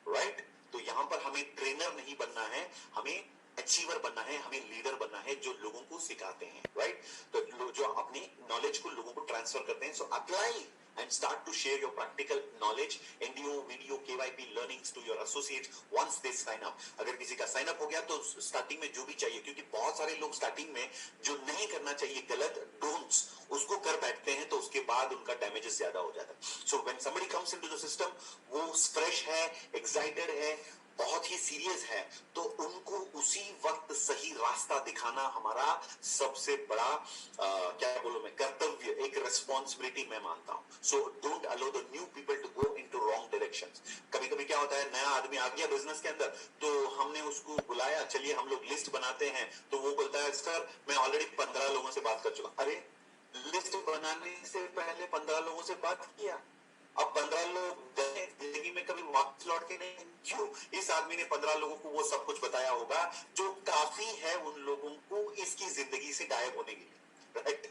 राइट? तो यहां पर हमें ट्रेनर नहीं बनना है, हमें अचीवर बनना है, हमें लीडर बनना है जो लोगों को सिखाते हैं. राइट? तो जो अपनी नॉलेज को लोगों को ट्रांसफर करते हैं. So apply and start to share your practical knowledge, NDO, video, KYP learnings to your associates once they sign up. अगर किसी का साइन अप हो गया तो स्टार्टिंग में जो भी चाहिए, क्योंकि बहुत सारे लोग स्टार्टिंग में जो नहीं करना चाहिए, गलत डोंट्स, उसको कर बैठते हैं, तो उसके बाद उनका डैमेजेस ज्यादा हो जाता है. So when somebody comes into the system, वो फ्रेश है, एक्साइटेड है, बहुत ही सीरियस है, तो उनको उसी वक्त सही रास्ता दिखाना हमारा सबसे बड़ा क्या बोलूं मैं, कर्तव्य, एक रिस्पॉन्सिबिलिटी मैं मानता हूं. So don't allow the new people to go into wrong directions. कभी कभी क्या होता है, नया आदमी आ गया बिजनेस के अंदर, तो हमने उसको बुलाया, चलिए हम लोग लिस्ट बनाते हैं, तो वो बोलता है सर मैं ऑलरेडी 15 लोगों से बात कर चुका. अरे लिस्ट बनाने से पहले 15 लोगों से बात किया, अब 15 लोग गए, जिंदगी में कभी वापस लौट के नहीं. क्यों? इस आदमी ने 15 लोगों को वो सब कुछ बताया होगा जो काफी है उन लोगों को इसकी जिंदगी से गायब होने के लिए. Right?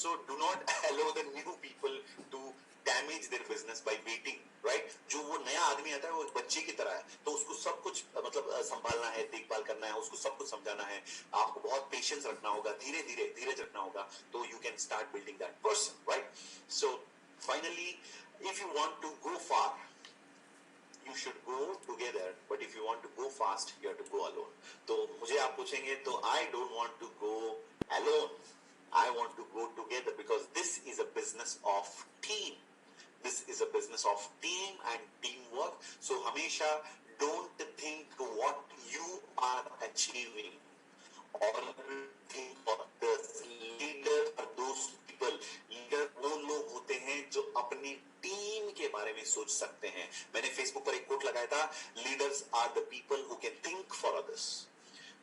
so do not allow the new people to damage their business by waiting. Right? जो वो नया आदमी आता है वो बच्चे की तरह है, तो उसको सब कुछ मतलब संभालना है, देखभाल करना है, उसको सब कुछ समझाना है. आपको बहुत पेशेंस रखना होगा, धीरे धीरे धीरज रखना होगा, तो you can start building that person. Right? So finally, if you want to go far, you should go together, but if you want to go fast, you have to go alone. तो मुझे आप पूछेंगे तो I don't want to go alone. I want to go together because this is a business of team. This is a business of team and teamwork. So हमेशा don't think what you are achieving. All think of the leader are those people. Leader वो लोग होते हैं जो अपनी टीम के बारे में सोच सकते हैं. मैंने फेसबुक पर एक कोट लगाया था, leaders are the people who can think for others.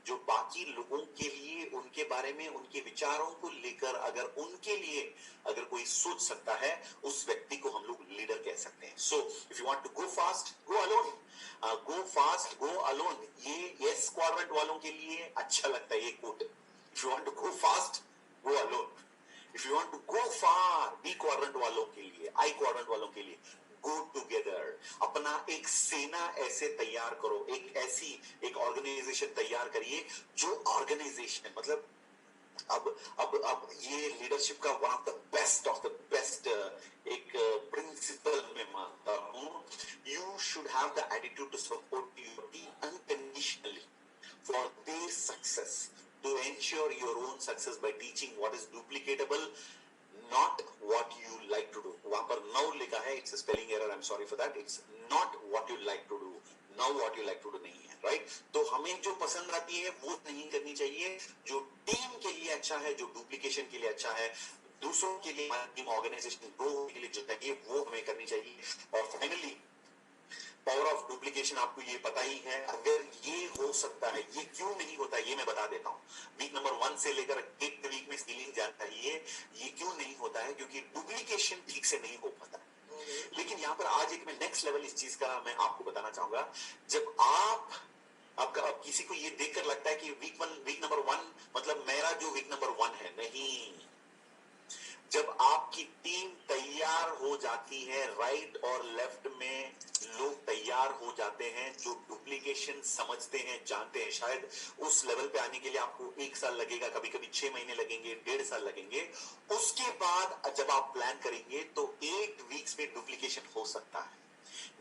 जो बाकी लोगों के लिए, उनके बारे में, उनके विचारों को लेकर अगर उनके लिए अगर कोई सोच सकता है, उस व्यक्ति को हम लोग लीडर कह सकते हैं. So if you want to go fast, go alone. Go fast, go alone, ये यस क्वाड्रेंट वालों के लिए अच्छा लगता है ये quote. If you want to go fast, go alone. If you want to go far, B quadrant वालों के लिए, आई क्वाड्रेंट वालों के लिए, गो टुगेदर. अपना एक सेना ऐसे तैयार करो, एक ऑर्गेनाइजेशन तैयार करिए, जो ऑर्गेनाइजेशन मतलब अब ये लीडरशिप का वन ऑफ द बेस्ट एक प्रिंसिपल में मानता हूं. You should have the attitude to support your team unconditionally for their success, to ensure your own success by teaching what is duplicatable, not what you like to do. वहां पर now लिखा है, it's a spelling error, I'm sorry for that. It's not what you like to do, now what you like to do नहीं है. right? तो हमें जो पसंद आती है वो नहीं करनी चाहिए. जो टीम के लिए अच्छा है, जो डुप्लीकेशन के लिए अच्छा है, दूसरों के लिए, टीम ऑर्गेनाइजेशन ग्रो के लिए जो चाहिए वो हमें करनी चाहिए. और फाइनली पावर ऑफ डुप्लीकेशन आपको ये पता ही है. अगर ये हो सकता है, ये क्यों नहीं होता ये मैं बता देता हूं. वीक नंबर 1 से लेकर 8 वीक में सीलिंग जाता है, ये क्यों नहीं होता है? क्योंकि डुप्लीकेशन ठीक से नहीं हो पाता. लेकिन यहां पर आज एक मैं नेक्स्ट लेवल इस चीज का मैं आपको बताना चाहूंगा. जब अब किसी को ये देखकर लगता है कि वीक नंबर 1 मतलब मेरा जो वीक नंबर 1 है, नहीं. जब आपकी टीम तैयार हो जाती है, राइट और लेफ्ट में लोग तैयार हो जाते हैं जो डुप्लीकेशन समझते हैं, जानते हैं. शायद उस लेवल पे आने के लिए आपको 1 साल लगेगा, कभी कभी 6 महीने लगेंगे, 1.5 साल लगेंगे. उसके बाद जब आप प्लान करेंगे तो 8 वीक्स में डुप्लीकेशन हो सकता है.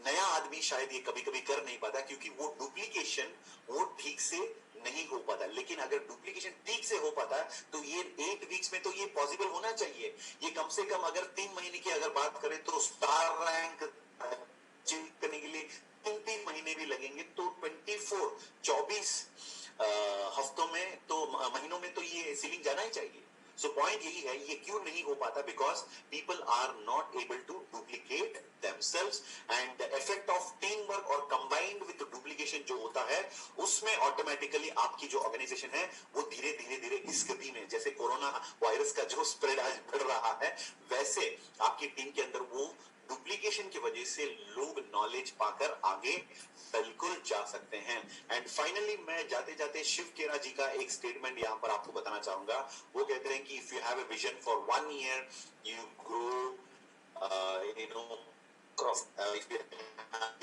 नया आदमी शायद ये कभी कभी कर नहीं पाता क्योंकि वो डुप्लीकेशन वो ठीक से नहीं हो पाता. लेकिन अगर डुप्लीकेशन ठीक से हो पाता है तो ये 8 वीक्स में तो ये पॉसिबल होना चाहिए. ये कम से कम अगर 3 महीने की अगर बात करें तो स्टार रैंक करने के लिए 3 महीने भी लगेंगे. तो 24 हफ्तों में तो महीनों में तो ये सीलिंग जाना ही चाहिए. सो पॉइंट यही है, ये क्यों नहीं हो पाता? Because people are not able to duplicate them. themselves and the effect of teamwork और combined with duplication जो होता है उसमें ऑटोमेटिकली आपकी जो ऑर्गेनाइजेशन है वो धीरे धीरे धीरे इस गति में जैसे कोरोना वायरस का जो स्प्रेड आज बढ़ रहा है वैसे आपकी टीम के अंदर वो डुप्लीकेशन की वजह से लोग नॉलेज पाकर आगे बिल्कुल जा सकते हैं। एंड फाइनली मैं जाते जाते शिव केरा जी का एक स्टेटमेंट यहां पर आपको बताना चाहूंगा। वो कहते हैं कि if you have a vision for 1 year you grow if you have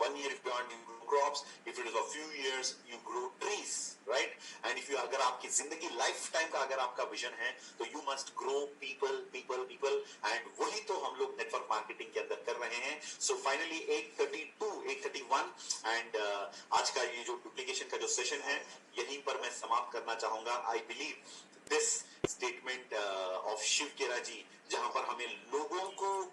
1 year if you want you grow crops, if it is a few years you grow trees, right? And if you अगर आपकी जिंदगी लाइफ टाइम का अगर आपका विजन है तो you must grow people and वही तो हम लोग नेटवर्क मार्केटिंग के अंदर कर रहे हैं। So finally 8:31 and आज का ये जो डुप्लीकेशन का जो सेशन है यहीं पर मैं समाप्त करना चाहूंगा। I believe this statement of Shiv केरा जी जहां पर हमें लोगों को